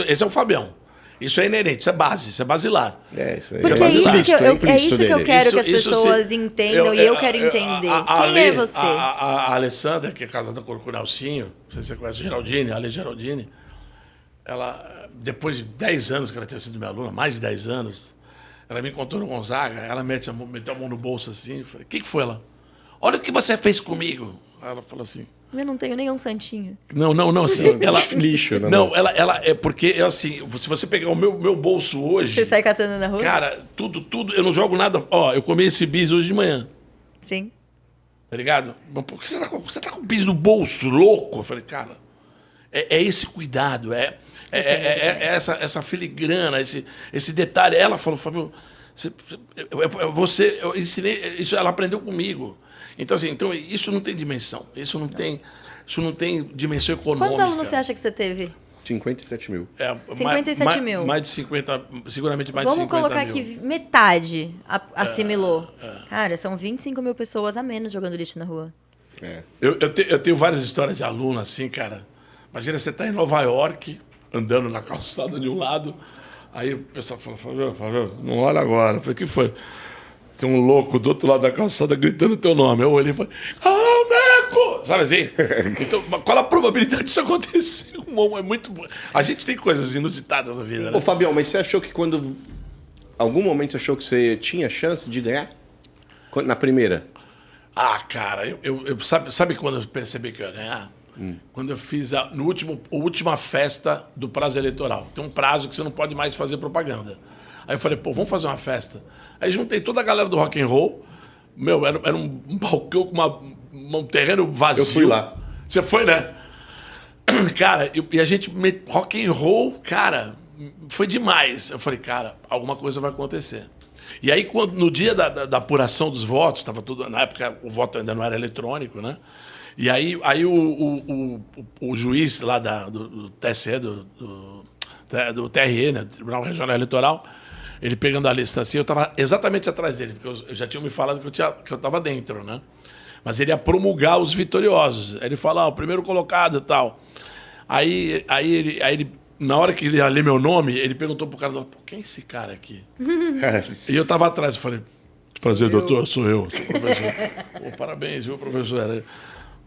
Speaker 3: Esse é o Fabião. Isso é inerente, isso é base, isso é basilar.
Speaker 2: Isso aí.
Speaker 1: Porque é isso que eu quero que as pessoas entendam e eu quero entender. Quem é você?
Speaker 3: A Alessandra, que é casada com o Nelsinho, não sei se você conhece Geraldine, a Ale Geraldine, ela, depois de 10 anos que ela tinha sido minha aluna, mais de 10 anos, ela me encontrou no Gonzaga, ela meteu a mão no bolso assim, eu falei, o que foi ela? Olha o que você fez comigo. Aí ela falou assim...
Speaker 1: Eu não tenho nenhum santinho.
Speaker 3: Não, assim, ela...
Speaker 2: Lixo, né?
Speaker 3: Não, ela é porque, assim, se você pegar o meu bolso hoje...
Speaker 1: Você sai catando na rua?
Speaker 3: Cara, tudo, eu não jogo nada... Ó, eu comi esse bis hoje de manhã.
Speaker 1: Sim.
Speaker 3: Tá ligado? Mas por que você tá com o bis no bolso, louco? Eu falei, cara, é esse cuidado, essa filigrana, esse detalhe. Ela falou, Fábio, eu ensinei, isso ela aprendeu comigo. Então, assim, isso não tem dimensão. Isso não tem dimensão econômica.
Speaker 1: Quantos alunos você acha que você teve?
Speaker 2: 57 mil.
Speaker 1: 57 mil.
Speaker 3: Mais de 50, seguramente mais de 50 mil.
Speaker 1: Vamos colocar aqui, metade assimilou. Cara, são 25 mil pessoas a menos jogando lixo na rua.
Speaker 3: Eu tenho várias histórias de aluno assim, cara. Imagina você tá em Nova York, andando na calçada de um lado, aí o pessoal fala, Fábio, não olha agora. Eu falei, o que foi? Tem um louco do outro lado da calçada gritando teu nome. Eu olhei e falei, Meco! sabe assim? Então, qual a probabilidade disso acontecer? É muito... A gente tem coisas inusitadas na vida, né?
Speaker 2: Ô, Fabião, mas você achou que quando... Algum momento você achou que você tinha chance de ganhar? Na primeira?
Speaker 3: Ah, cara, sabe quando eu percebi que eu ia ganhar? Quando eu fiz a última festa do prazo eleitoral. Tem um prazo que você não pode mais fazer propaganda. Aí eu falei, pô, vamos fazer uma festa. Aí juntei toda a galera do rock and roll. Meu, era um balcão com um terreno vazio.
Speaker 2: Eu fui lá.
Speaker 3: Você foi, né? Cara, e a gente... Rock and roll, cara, foi demais. Eu falei, cara, alguma coisa vai acontecer. E aí, no dia da apuração dos votos, estava tudo... Na época, o voto ainda não era eletrônico, né? E aí o juiz lá do TSE, do TRE, né, Tribunal Regional Eleitoral, ele pegando a lista assim, eu estava exatamente atrás dele, porque eu já tinha me falado que eu estava dentro, né? Mas ele ia promulgar os vitoriosos. Aí ele fala, o primeiro colocado e tal. Aí ele, na hora que ele ia ler meu nome, ele perguntou pro cara, pô, quem é esse cara aqui? E eu estava atrás, eu falei, prazer, doutor, sou eu, sou professor. Pô, parabéns, viu, professor?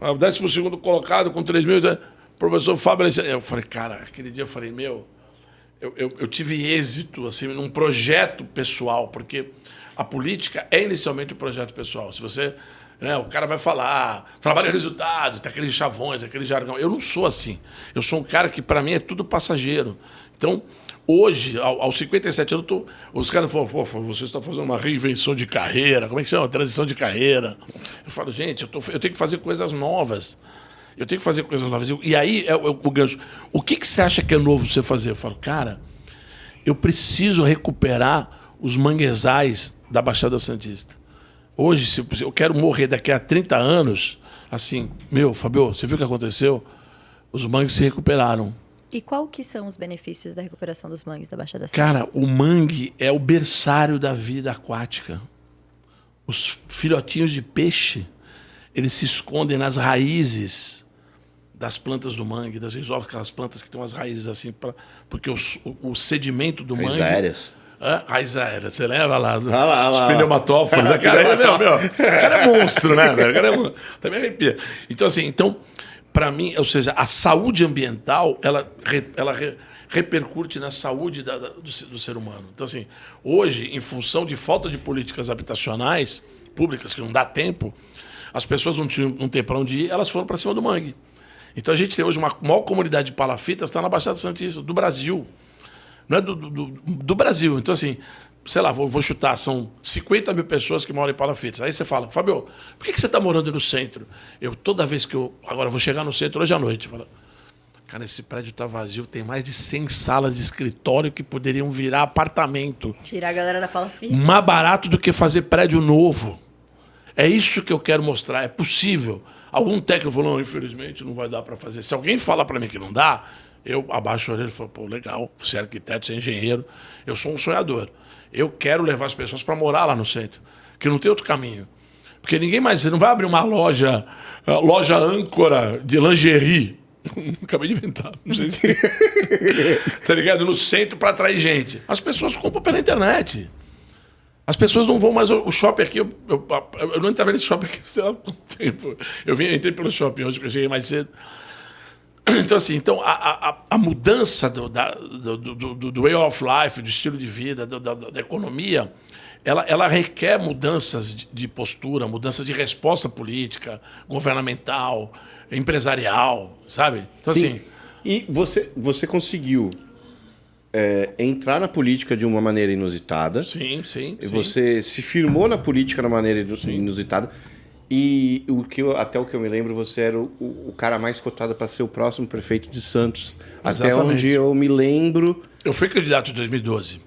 Speaker 3: O 12º colocado com 3 mil, professor Fábio. Eu falei, cara, aquele dia eu falei, meu, eu tive êxito assim, num projeto pessoal, porque a política é inicialmente um projeto pessoal. Se você, né, o cara vai falar, trabalho e resultado, tem aqueles chavões, aquele jargão. Eu não sou assim. Eu sou um cara que, para mim, é tudo passageiro. Então, hoje, aos 57 anos, os caras falam, pô, você está fazendo uma reinvenção de carreira, como é que chama? Transição de carreira. Eu falo, gente, eu tenho que fazer coisas novas. Eu tenho que fazer coisas novas. E aí, o gancho. O que você acha que é novo pra você fazer? Eu falo, cara, eu preciso recuperar os manguezais da Baixada Santista. Hoje, se eu quero morrer daqui a 30 anos, assim, meu, Fabio, você viu o que aconteceu? Os mangues se recuperaram.
Speaker 1: E qual que são os benefícios da recuperação dos mangues da Baixada Santista?
Speaker 3: Cara, o mangue é o berçário da vida aquática. Os filhotinhos de peixe, eles se escondem nas raízes das plantas do mangue, das resolvas, aquelas plantas que têm umas raízes assim, porque o sedimento do mangue...
Speaker 2: Aéreas.
Speaker 3: Raiz aérea, você leva lá,
Speaker 2: os
Speaker 3: pneumatóforos. O cara é monstro, né? O cara também arrepia. Então, assim, para mim, ou seja, a saúde ambiental, ela repercute na saúde do ser humano. Então, assim, hoje, em função de falta de políticas habitacionais públicas, que não dá tempo, as pessoas não têm para onde ir, elas foram para cima do mangue. Então, a gente tem hoje uma maior comunidade de palafitas, está na Baixada Santista, do Brasil. Não é do Brasil. Então, assim, sei lá, vou chutar, são 50 mil pessoas que moram em Palafitas. Aí você fala, Fabio, por que você está morando no centro? Toda vez que agora eu vou chegar no centro hoje à noite, falo, cara, esse prédio está vazio, tem mais de 100 salas de escritório que poderiam virar apartamento.
Speaker 1: Tirar a galera da Palafita.
Speaker 3: Mais barato do que fazer prédio novo. É isso que eu quero mostrar, é possível. Algum técnico falou, não, infelizmente não vai dar para fazer. Se alguém fala para mim que não dá, eu abaixo a orelha e falo, pô, legal, você é arquiteto, você é engenheiro, eu sou um sonhador. Eu quero levar as pessoas para morar lá no centro, que não tem outro caminho. Porque ninguém mais, você não vai abrir uma loja âncora de lingerie. Acabei de inventar, não sei se... tá ligado? No centro para atrair gente. As pessoas compram pela internet. As pessoas não vão mais... O shopping aqui, eu não entrava nesse shopping aqui, sei lá quanto tempo. Entrei pelo shopping hoje, porque eu cheguei mais cedo. Então, assim, a mudança do way of life, do estilo de vida, da economia, ela requer mudanças de postura, mudanças de resposta política, governamental, empresarial, sabe? Então,
Speaker 2: Sim.
Speaker 3: assim...
Speaker 2: E você conseguiu entrar na política de uma maneira inusitada.
Speaker 3: Sim.
Speaker 2: E você se firmou na política de uma maneira inusitada. E até o que eu me lembro, você era o cara mais cotado para ser o próximo prefeito de Santos.
Speaker 3: Exatamente.
Speaker 2: Até onde eu me lembro...
Speaker 3: Eu fui candidato em 2012.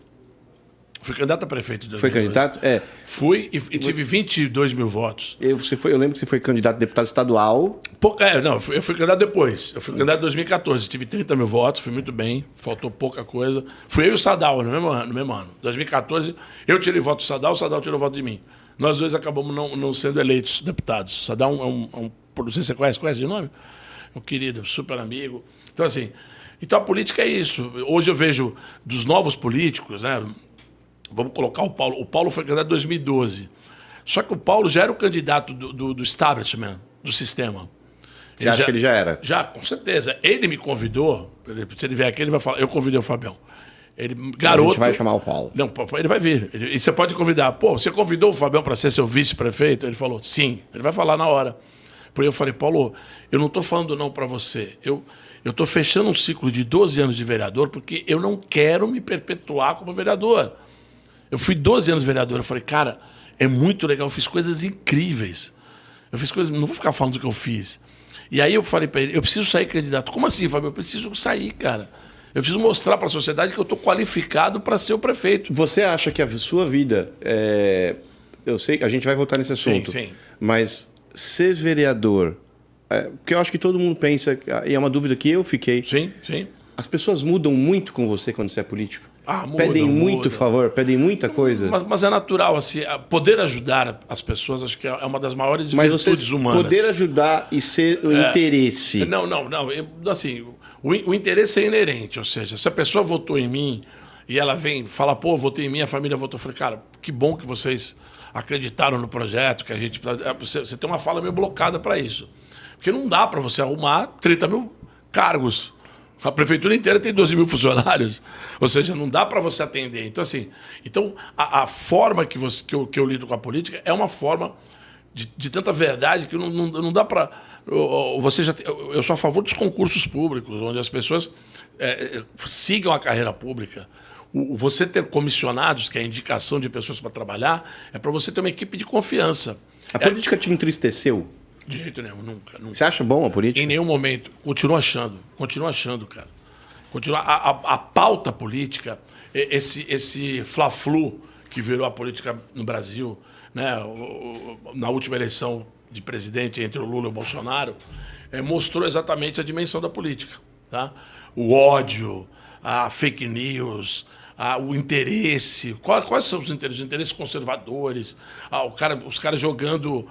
Speaker 3: Fui candidato a prefeito em 2012.
Speaker 2: Foi candidato?
Speaker 3: Fui e tive 22 mil votos.
Speaker 2: Eu lembro que você foi candidato a deputado estadual.
Speaker 3: Eu fui candidato depois. Eu fui candidato em 2014. Tive 30 mil votos, fui muito bem. Faltou pouca coisa. Fui eu e o Sadal no mesmo ano. 2014, eu tirei voto do Sadal, o Sadal tirou voto de mim. Nós dois acabamos não sendo eleitos deputados. Sadal não sei se você conhece de nome? Um querido, super amigo. Então, assim, a política é isso. Hoje eu vejo dos novos políticos, né? Vamos colocar o Paulo. O Paulo foi candidato em 2012. Só que o Paulo já era o candidato do establishment, do sistema.
Speaker 2: Você acha que ele já era?
Speaker 3: Já, com certeza. Ele me convidou, se ele vier aqui, ele vai falar, eu convidei o Fabião. Ele, garoto...
Speaker 4: A gente vai chamar o Paulo.
Speaker 3: Não, ele vai vir. E você pode convidar. Pô, você convidou o Fabião para ser seu vice-prefeito? Ele falou, sim. Ele vai falar na hora. Porque eu falei, Paulo, eu não estou falando não para você. Eu estou fechando um ciclo de 12 anos de vereador porque eu não quero me perpetuar como vereador. Eu fui 12 anos vereador. Eu falei, cara, é muito legal. Eu fiz coisas incríveis. Eu fiz coisas... Não vou ficar falando do que eu fiz. E aí eu falei para ele, eu preciso sair candidato. Como assim, Fábio? Eu preciso sair, cara. Eu preciso mostrar para a sociedade que eu estou qualificado para ser o prefeito.
Speaker 2: Você acha que a sua vida... Eu sei que a gente vai voltar nesse assunto.
Speaker 3: Sim, sim.
Speaker 2: Mas ser vereador... porque eu acho que todo mundo pensa... E é uma dúvida que eu fiquei.
Speaker 3: Sim, sim.
Speaker 2: As pessoas mudam muito com você quando você é político? Pedem
Speaker 3: Mudam.
Speaker 2: muito favor, pedem muita coisa.
Speaker 3: Mas é natural, assim, poder ajudar as pessoas, acho que é uma das maiores virtudes humanas.
Speaker 2: Poder ajudar e ser o interesse.
Speaker 3: Não. Assim, o interesse é inerente, ou seja, se a pessoa votou em mim e ela vem fala, pô, votei em mim, a família votou, eu falei, cara, que bom que vocês acreditaram no projeto, que a gente... Você tem uma fala meio blocada para isso. Porque não dá para você arrumar 30 mil cargos. A prefeitura inteira tem 12 mil funcionários. Ou seja, não dá para você atender. Então, assim, a forma que eu lido com a política é uma forma de tanta verdade que não dá para... Eu sou a favor dos concursos públicos, onde as pessoas sigam a carreira pública. Você ter comissionados, que é a indicação de pessoas para trabalhar, é para você ter uma equipe de confiança.
Speaker 2: A política te entristeceu?
Speaker 3: De jeito nenhum, nunca.
Speaker 2: Você acha bom a política?
Speaker 3: Em nenhum momento. Continuo achando, cara. A pauta política, esse fla-flu que virou a política no Brasil, né, na última eleição de presidente entre o Lula e o Bolsonaro, mostrou exatamente a dimensão da política. Tá? O ódio, a fake news, o interesse. Quais são os interesses conservadores? Os caras jogando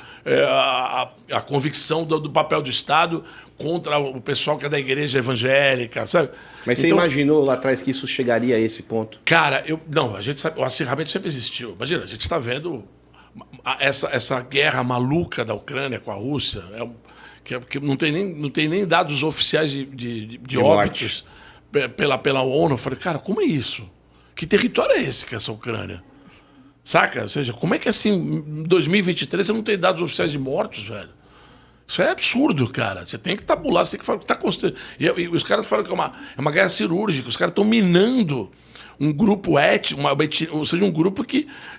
Speaker 3: a convicção do papel do Estado contra o pessoal que é da igreja evangélica, sabe?
Speaker 2: Mas você imaginou lá atrás que isso chegaria a esse ponto?
Speaker 3: Cara, a gente sabe, o acirramento sempre existiu. Imagina, a gente está vendo essa guerra maluca da Ucrânia com a Rússia, que não tem nem dados oficiais de óbitos pela ONU. Eu falei, cara, como é isso? Que território é esse que é essa Ucrânia? Saca? Ou seja, como é que assim, em 2023 você não tem dados oficiais de mortos, velho? Isso é absurdo, cara. Você tem que tabular, você tem que falar o que está construindo. E os caras falam que é uma guerra cirúrgica, os caras estão minando um grupo étnico, ou seja, um grupo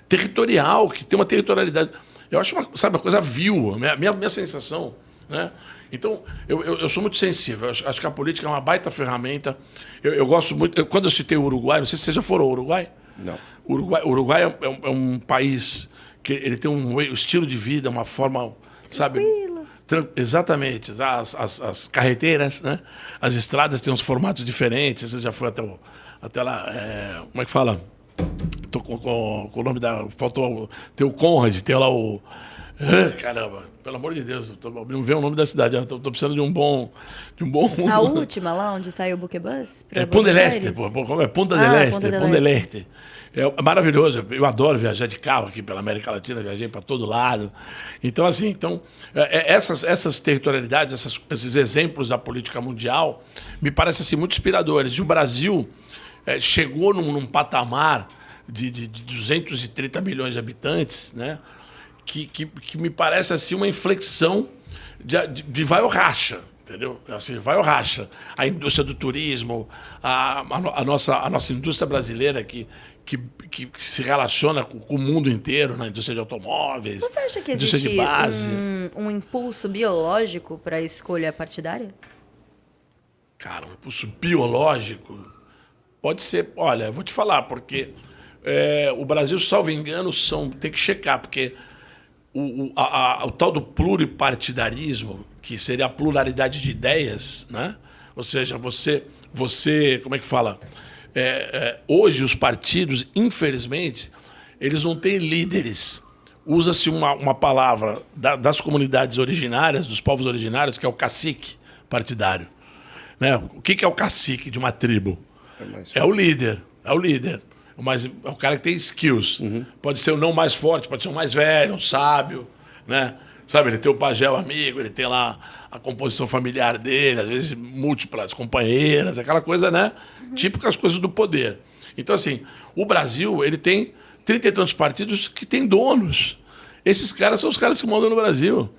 Speaker 3: territorial, que tem uma territorialidade. Eu acho uma coisa vil, minha sensação, né? Então, eu sou muito sensível. Eu acho que a política é uma baita ferramenta. Eu gosto muito... Quando eu citei o Uruguai, não sei se vocês já foram ao Uruguai.
Speaker 2: Não.
Speaker 3: O Uruguai é um país que ele tem um estilo de vida, uma forma, sabe... Exatamente. As carreteiras, né? As estradas têm uns formatos diferentes. Você já foi até lá... como é que fala? Tô com o nome da... Faltou... Tem o Conrad, tem lá o... Caramba, pelo amor de Deus, não vê o nome da cidade, estou precisando de um bom...
Speaker 1: A última lá, onde saiu o Buquebus?
Speaker 3: Punta del Este, Punta del Este. É maravilhoso, eu adoro viajar de carro aqui pela América Latina, viajei para todo lado. Então, assim, essas territorialidades, esses exemplos da política mundial, me parecem assim, muito inspiradores. E o Brasil chegou num patamar de 230 milhões de habitantes, né? Que me parece assim uma inflexão de vai ou racha, entendeu? Assim, vai ou racha. A indústria do turismo, a nossa indústria brasileira que se relaciona com o mundo inteiro, na indústria de automóveis.
Speaker 1: Você acha que
Speaker 3: indústria
Speaker 1: existe
Speaker 3: de base.
Speaker 1: um impulso biológico para a escolha partidária?
Speaker 3: Cara, um impulso biológico pode ser. Olha, eu vou te falar, porque o Brasil, salvo engano, tem que checar, porque o tal do pluripartidarismo, que seria a pluralidade de ideias, né? Ou seja, você como é que fala? Hoje os partidos, infelizmente, eles não têm líderes. Usa-se uma palavra das comunidades originárias, dos povos originários, que é o cacique partidário. Né? O que é o cacique de uma tribo? É o líder. Mas é o cara que tem skills. Uhum. Pode ser o não mais forte, pode ser o mais velho, um sábio, né? Sabe, ele tem o pajé o amigo, ele tem lá a composição familiar dele, às vezes múltiplas companheiras, aquela coisa, né? Típica as coisas do poder. Então, assim, o Brasil, ele tem 30 e tantos partidos que têm donos. Esses caras são os caras que mandam no Brasil.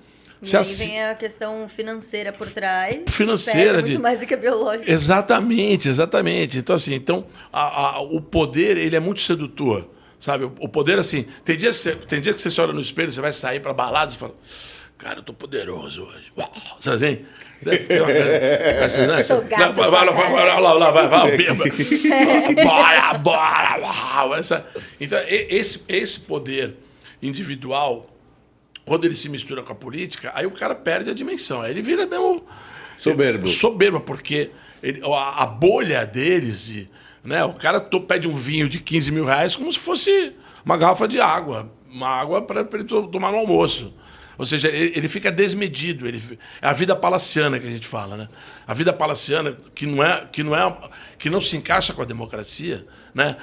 Speaker 1: E aí vem a questão financeira por trás.
Speaker 3: Financeira.
Speaker 1: Muito mais do que a biológica.
Speaker 3: Exatamente. Então, assim, o poder, ele é muito sedutor. Sabe? O poder, assim, tem dia que você se olha no espelho, você vai sair para balada e fala, cara, eu tô poderoso hoje. Uau! Sabe assim? Bora! Então, esse poder individual, quando ele se mistura com a política, aí o cara perde a dimensão. Aí ele vira mesmo... Soberbo, porque a bolha deles... Né? O cara pede um vinho de 15 mil reais como se fosse uma garrafa de água. Uma água para ele tomar no almoço. Ou seja, ele fica desmedido. É a vida palaciana que a gente fala. Né? A vida palaciana que não se encaixa com a democracia. Né?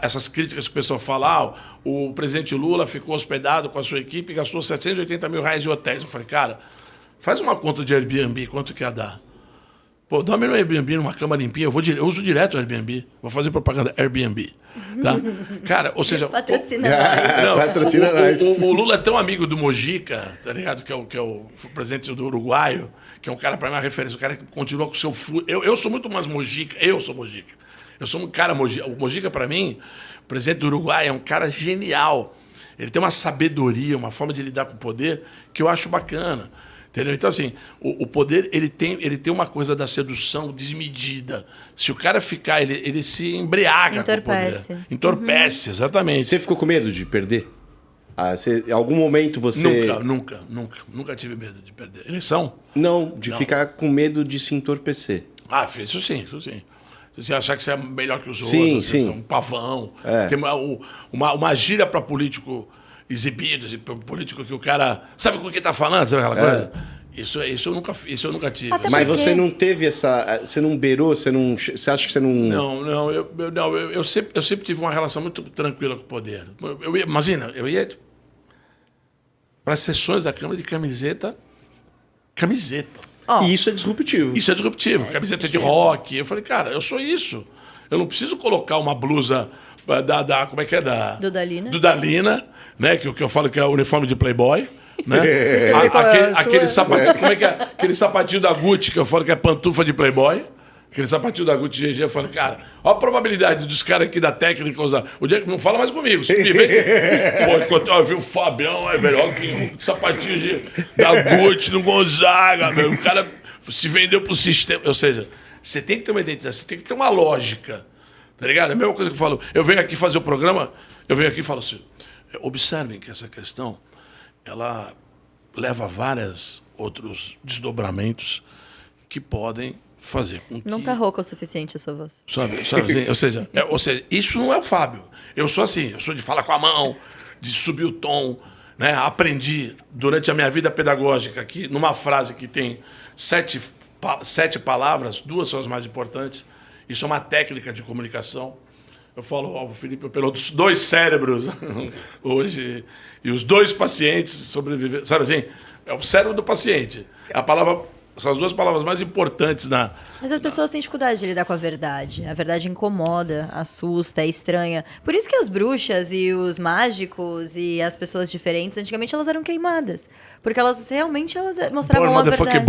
Speaker 3: Essas críticas que o pessoal fala, o presidente Lula ficou hospedado com a sua equipe e gastou 780 mil reais em hotéis. Eu falei, cara, faz uma conta de Airbnb, quanto que ia dar? Pô, dorme no Airbnb, numa cama limpinha, eu uso direto o Airbnb. Vou fazer propaganda Airbnb. Tá? Cara, ou seja...
Speaker 1: Patrocina nós.
Speaker 2: Patrocina nós.
Speaker 3: O Lula é tão amigo do Mojica, tá ligado? Que é o presidente do uruguaio, que é um cara, para mim, uma referência. O cara que continua com o seu... Eu sou muito mais Mojica. Eu sou Mojica. Eu sou um cara Mojica. O Mojica, para mim, o presidente do Uruguai, é um cara genial. Ele tem uma sabedoria, uma forma de lidar com o poder que eu acho bacana. Entendeu? Então, assim, o poder, ele tem uma coisa da sedução desmedida. Se o cara ficar, ele se embriaga
Speaker 1: Entorpece.
Speaker 3: com o poder. Entorpece, exatamente.
Speaker 2: Você ficou com medo de perder? Em algum momento você...
Speaker 3: Nunca tive medo de perder. Eleição?
Speaker 2: Não, ficar com medo de se entorpecer.
Speaker 3: Isso sim. Você achar que você é melhor que os
Speaker 2: sim,
Speaker 3: outros,
Speaker 2: sim.
Speaker 3: Você é um pavão. Tem uma gíria para político exibido, político que o cara... Sabe com o que está falando? Sabe aquela coisa? Isso eu nunca tive.
Speaker 1: Até
Speaker 2: Mas
Speaker 1: porque...
Speaker 2: você não teve essa... Você não beirou? Você acha que você não...
Speaker 3: Não, eu sempre tive uma relação muito tranquila com o poder. Imagina, eu ia para as sessões da Câmara de camiseta.
Speaker 2: E isso é disruptivo.
Speaker 3: Isso é disruptivo. Camiseta de rock. Eu falei, cara, eu sou isso. Eu não preciso colocar uma blusa como é que é? Do Dalina, né? Que eu falo que é o uniforme de Playboy. Né? Aquele sapatinho, como é que é? Aquele sapatinho da Gucci, que eu falo que é pantufa de Playboy. Aquele sapatinho da Gucci GG, eu falo, cara, olha a probabilidade dos caras aqui da técnica usar. O dia que não fala mais comigo. Se me vem. Pô, eu vi o Fabião, velho, olha que sapatinho da Gucci no Gonzaga, velho. O cara se vendeu pro sistema. Ou seja, você tem que ter uma identidade, você tem que ter uma lógica. Tá ligado? É a mesma coisa que eu falo. Eu venho aqui fazer o programa, eu venho aqui e falo assim: observem que essa questão ela leva a vários outros desdobramentos que podem fazer com que...
Speaker 1: Não tá rouca o suficiente a sua voz.
Speaker 3: Sabe assim? Ou seja, isso não é o Fábio. Eu sou assim, eu sou de falar com a mão, de subir o tom. Né? Aprendi durante a minha vida pedagógica que numa frase que tem 7 palavras, 2 são as mais importantes. Isso é uma técnica de comunicação. Eu falo ao Felipe, pelos 2 cérebros hoje, e os 2 pacientes sobreviveram. Sabe assim? É o cérebro do paciente. São as 2 palavras mais importantes na...
Speaker 1: Mas as pessoas têm dificuldade de lidar com a verdade. A verdade incomoda, assusta, é estranha. Por isso que as bruxas e os mágicos e as pessoas diferentes, antigamente elas eram queimadas. Porque elas realmente mostravam a verdade.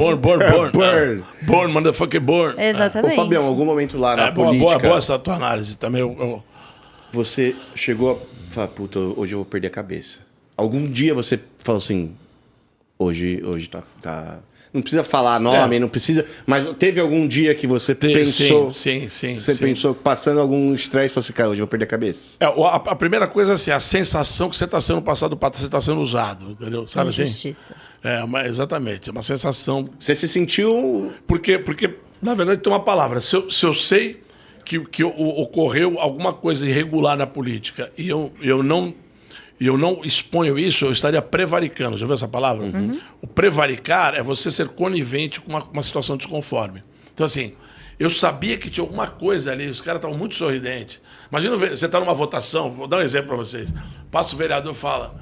Speaker 3: Born, motherfucker, born.
Speaker 1: Exatamente.
Speaker 2: Ô, Fabião, algum momento lá na política...
Speaker 3: Boa essa tua análise também.
Speaker 2: Você chegou a falar, puta, hoje eu vou perder a cabeça. Algum dia você falou assim, hoje tá... Não precisa falar nome, não precisa... Mas teve algum dia que você pensou...
Speaker 3: Sim.
Speaker 2: Você pensou, passando algum estresse, falou assim, cara, hoje eu vou perder a cabeça.
Speaker 3: A primeira coisa é assim, a sensação que você está sendo passado, você está sendo usado, entendeu? Sabe assim?
Speaker 1: Injustiça.
Speaker 3: Exatamente, é uma sensação...
Speaker 2: Você se sentiu...
Speaker 3: Porque na verdade, tem uma palavra. Se eu sei que ocorreu alguma coisa irregular na política e eu não exponho isso, eu estaria prevaricando. Já viu essa palavra? Uhum. O prevaricar é você ser conivente com uma situação desconforme. Então, assim, eu sabia que tinha alguma coisa ali, os caras estavam muito sorridentes. Imagina, você está numa votação, vou dar um exemplo para vocês. Passa o vereador e fala,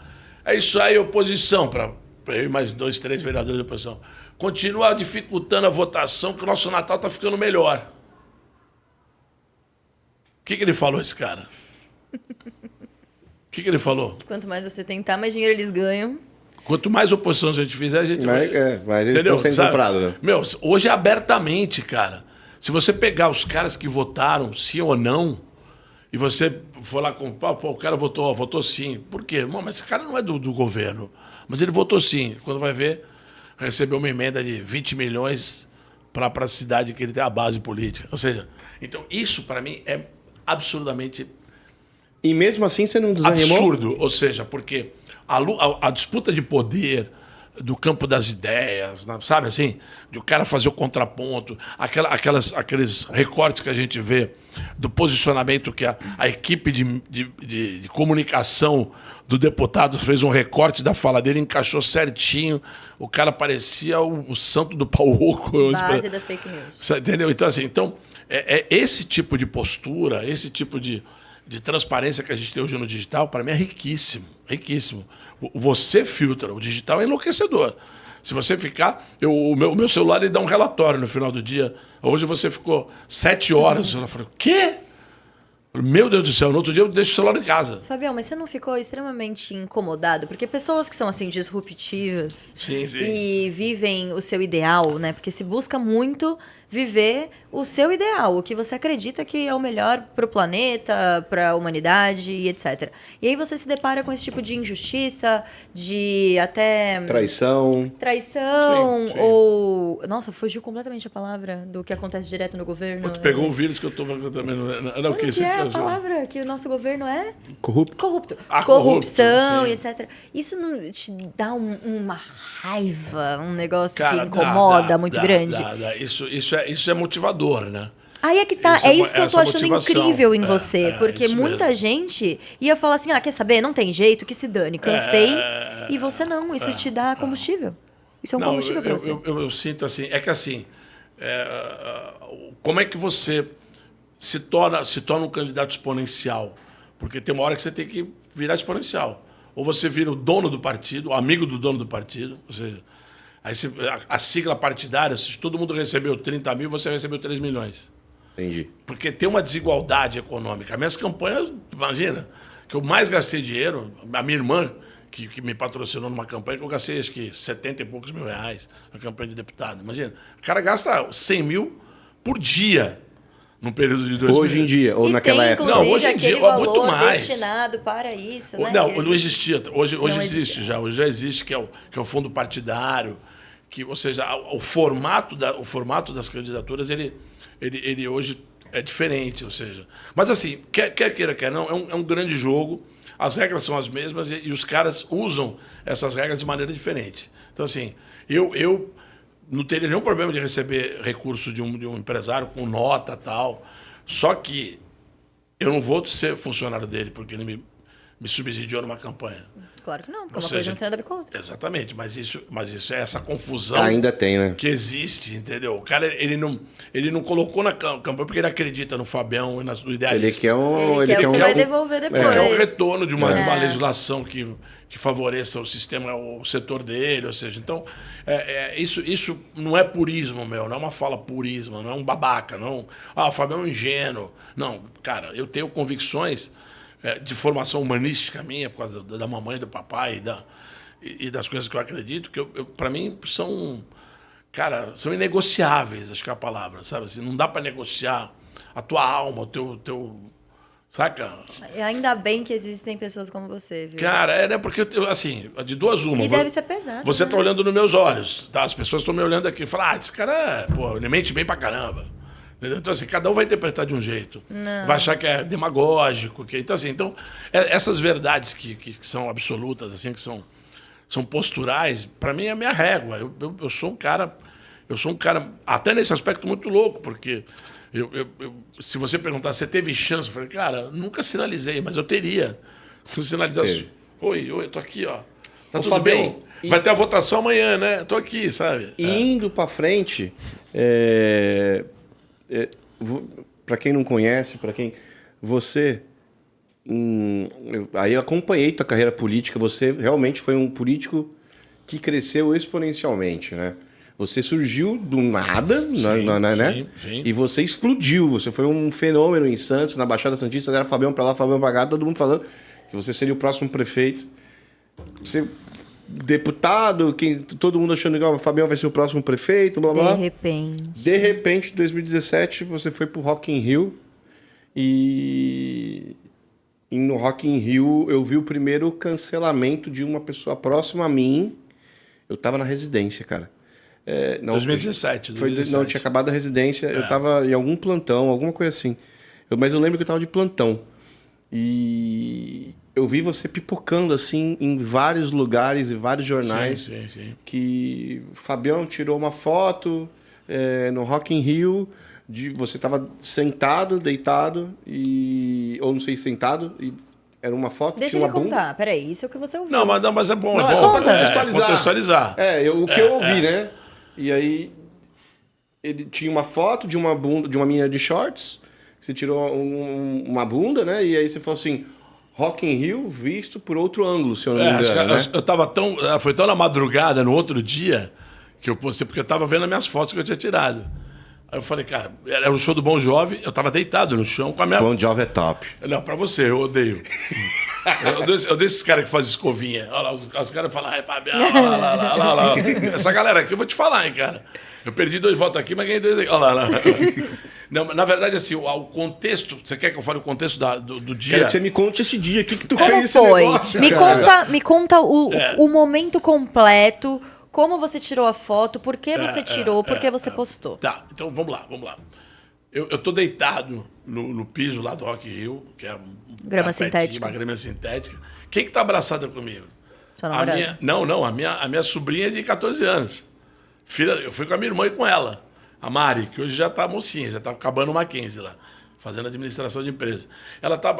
Speaker 3: é isso aí, oposição, para eu e mais 2, 3 vereadores da oposição, continua dificultando a votação, que o nosso Natal está ficando melhor. O que ele falou, esse cara? O que ele falou?
Speaker 1: Quanto mais você tentar, mais dinheiro eles ganham.
Speaker 3: Quanto mais oposição a gente fizer, a gente
Speaker 2: Mas eles estão sendo comprados, né?
Speaker 3: Meu, hoje é abertamente, cara. Se você pegar os caras que votaram, sim ou não, e você for lá com... Pô, o cara votou sim. Por quê? Não, mas esse cara não é do governo. Mas ele votou sim. Quando vai ver, recebeu uma emenda de 20 milhões para a cidade que ele tem a base política. Ou seja, então isso para mim é absurdamente
Speaker 2: E mesmo assim você não desanimou?
Speaker 3: absurdo. Ou seja, porque a disputa de poder do campo das ideias, né? Sabe assim? De o cara fazer o contraponto, aqueles recortes que a gente vê do posicionamento que a equipe de comunicação do deputado fez um recorte da fala dele, encaixou certinho, o cara parecia o santo do pau oco.
Speaker 1: Base da fake news.
Speaker 3: Entendeu? Então, assim, é esse tipo de postura, esse tipo de transparência que a gente tem hoje no digital, para mim é riquíssimo, riquíssimo. Você filtra, o digital é enlouquecedor. Se você ficar... o meu celular ele dá um relatório no final do dia. Hoje você ficou 7 horas. Eu falei, o quê? Meu Deus do céu, no outro dia eu deixo o celular em casa.
Speaker 1: Fabião, mas você não ficou extremamente incomodado? Porque pessoas que são, assim, disruptivas
Speaker 3: Sim.
Speaker 1: e vivem o seu ideal, né? Porque se busca muito viver o seu ideal, o que você acredita que é o melhor para o planeta, para a humanidade e etc. E aí você se depara com esse tipo de injustiça, de até...
Speaker 2: Traição.
Speaker 3: Sim.
Speaker 1: Ou... Nossa, fugiu completamente a palavra do que acontece direto no governo.
Speaker 3: Tu pegou o vírus que eu tô também... Não,
Speaker 1: Que é a palavra que o nosso governo é?
Speaker 2: Corrupto.
Speaker 1: Corrupto.
Speaker 3: Ah,
Speaker 1: Corrupção
Speaker 3: corrupto,
Speaker 1: e etc. Isso não te dá uma raiva, um negócio
Speaker 3: Cara,
Speaker 1: que incomoda muito grande?
Speaker 3: Isso é motivador, né?
Speaker 1: Aí é que tá.
Speaker 3: Isso
Speaker 1: É isso que eu tô
Speaker 3: essa
Speaker 1: achando
Speaker 3: motivação.
Speaker 1: incrível em você. Porque
Speaker 3: isso
Speaker 1: muita
Speaker 3: mesmo.
Speaker 1: gente ia falar assim, quer saber? Não tem jeito, que se dane. Cansei. E você não. Isso te dá combustível. Isso é um combustível pra você.
Speaker 3: Eu sinto assim... É que assim... como é que você se torna um candidato exponencial? Porque tem uma hora que você tem que virar exponencial. Ou você vira o dono do partido, o amigo do dono do partido, ou seja, aí a sigla partidária, se todo mundo recebeu 30 mil, você recebeu 3 milhões.
Speaker 2: Entendi.
Speaker 3: Porque tem uma desigualdade econômica. Minhas campanhas, imagina, que eu mais gastei dinheiro, a minha irmã, que me patrocinou numa campanha, que eu gastei acho que 70 e poucos mil reais na campanha de deputado. Imagina, o cara gasta 100 mil por dia no período de 2000.
Speaker 2: Hoje em dia, ou
Speaker 1: E
Speaker 2: naquela
Speaker 1: tem,
Speaker 2: época.
Speaker 1: inclusive,
Speaker 3: Não, hoje em
Speaker 1: aquele
Speaker 3: dia,
Speaker 1: valor
Speaker 3: muito mais.
Speaker 1: destinado para isso, né?
Speaker 3: Não,
Speaker 1: Que
Speaker 3: não existia. Hoje
Speaker 1: Não
Speaker 3: existe
Speaker 1: existia.
Speaker 3: já. Hoje já existe, que é o fundo partidário. Ou seja, o formato das candidaturas, ele hoje é diferente. Ou seja, mas assim, quer queira, quer não, é um grande jogo. As regras são as mesmas e os caras usam essas regras de maneira diferente. Então, assim, eu não teria nenhum problema de receber recurso de um empresário com nota e tal. Só que eu não vou ser funcionário dele porque ele me subsidiou numa campanha.
Speaker 1: Claro que não, porque
Speaker 3: Ou
Speaker 1: uma coisa
Speaker 3: seja,
Speaker 1: não tem nada a ver com a outra.
Speaker 3: Exatamente, mas isso é essa confusão
Speaker 2: Ainda tem, né?
Speaker 3: que existe, entendeu? O cara, ele não colocou na campanha porque ele acredita no Fabião e no idealismo.
Speaker 2: Ele quer um...
Speaker 1: Ele quer o que você
Speaker 2: um-
Speaker 1: vai devolver depois.
Speaker 3: Ele quer um retorno de uma
Speaker 1: É.
Speaker 3: legislação que favoreça o sistema, o setor dele, ou seja, então, isso não é purismo, meu, não é uma fala purismo, não é um babaca, não, o Fabião é um ingênuo. Não, cara, eu tenho convicções de formação humanística minha, por causa da mamãe, do papai e das coisas que eu acredito, que para mim são inegociáveis, acho que é a palavra, sabe? Assim, não dá para negociar a tua alma, o teu saca?
Speaker 1: Ainda bem que existem pessoas como você, viu?
Speaker 3: Cara, né? Porque, assim, de duas uma.
Speaker 1: E deve ser pesado.
Speaker 3: Você
Speaker 1: né?
Speaker 3: tá olhando nos meus olhos, tá? As pessoas estão me olhando aqui e falam, esse cara, ele mente bem pra caramba. Entendeu? Então, assim, cada um vai interpretar de um jeito.
Speaker 1: Não.
Speaker 3: Vai achar que é demagógico. Então, assim, essas verdades que são absolutas, assim, que são posturais, para mim é a minha régua. Eu sou um cara, até nesse aspecto, muito louco, porque se você perguntar, você teve chance? Eu falei, cara, nunca sinalizei, mas eu teria. Se eu sinalizasse,
Speaker 2: Teve.
Speaker 3: oi, eu tô aqui, ó. Tá
Speaker 2: Ô,
Speaker 3: tudo
Speaker 2: Fabião,
Speaker 3: bem? Vai ter a votação amanhã, né? Tô aqui, sabe?
Speaker 2: E indo para frente, para quem não conhece, para quem você, aí eu acompanhei tua carreira política. Você realmente foi um político que cresceu exponencialmente, né? Você surgiu do nada, né?
Speaker 3: Sim.
Speaker 2: E você explodiu. Você foi um fenômeno em Santos, na Baixada Santista. Era Fabião pra lá, Fabião pra cá, todo mundo falando que você seria o próximo prefeito. Você, deputado, todo mundo achando que o Fabião vai ser o próximo prefeito, blá, blá. De repente, em 2017, você foi pro Rock in Rio. E no Rock in Rio, eu vi o primeiro cancelamento de uma pessoa próxima a mim. Eu tava na residência, cara.
Speaker 3: 2017.
Speaker 2: Não, tinha acabado a residência. Eu tava em algum plantão, alguma coisa assim. Mas eu lembro que eu tava de plantão. E eu vi você pipocando, assim, em vários lugares e vários jornais.
Speaker 3: Sim.
Speaker 2: Que o Fabião tirou uma foto no Rock in Rio. Você tava sentado, deitado, ou não sei, sentado, e era uma foto,
Speaker 1: Deixa
Speaker 2: tinha
Speaker 1: ele
Speaker 2: uma bunda.
Speaker 1: contar, peraí, isso é o que você ouviu.
Speaker 3: Não, mas é bom.
Speaker 2: Não,
Speaker 3: é
Speaker 2: só
Speaker 3: bom.
Speaker 2: pra contextualizar.
Speaker 3: Contextualizar.
Speaker 2: O que eu ouvi, né? E aí, ele tinha uma foto de uma bunda, de uma menina de shorts, que você tirou uma bunda, né? E aí você falou assim, Rock in Rio visto por outro ângulo, se eu não me engano, né?
Speaker 3: Eu tava foi tão na madrugada, no outro dia, que eu postei, porque eu tava vendo as minhas fotos que eu tinha tirado. Aí eu falei, cara, era um show do Bon Jovi, eu tava deitado no chão com a minha...
Speaker 2: Bon Jovi é top.
Speaker 3: Não, pra você, eu odeio. Eu odeio esses caras que fazem escovinha. Olha lá, os caras falam, ai, Fabião, olha lá. Essa galera aqui, eu vou te falar, hein, cara. Eu perdi 2 votos aqui, mas ganhei 2 aqui. Olha lá. Não, na verdade, assim, o contexto... Você quer que eu fale o contexto do dia?
Speaker 2: Quero que você me conte esse dia, o que tu
Speaker 1: Como
Speaker 2: fez
Speaker 1: foi?
Speaker 2: esse negócio,
Speaker 1: Me conta o momento completo, como você tirou a foto, por que você tirou, por que você postou.
Speaker 3: Tá, então vamos lá. Eu tô deitado no piso lá do Rock in Rio, que é
Speaker 1: grama sintética.
Speaker 3: Uma grama sintética. Quem que tá abraçada comigo?
Speaker 1: Sua namorada?
Speaker 3: A minha sobrinha de 14 anos. Eu fui com a minha irmã e com ela, a Mari, que hoje já tá mocinha, já tá acabando o Mackenzie lá, fazendo administração de empresa.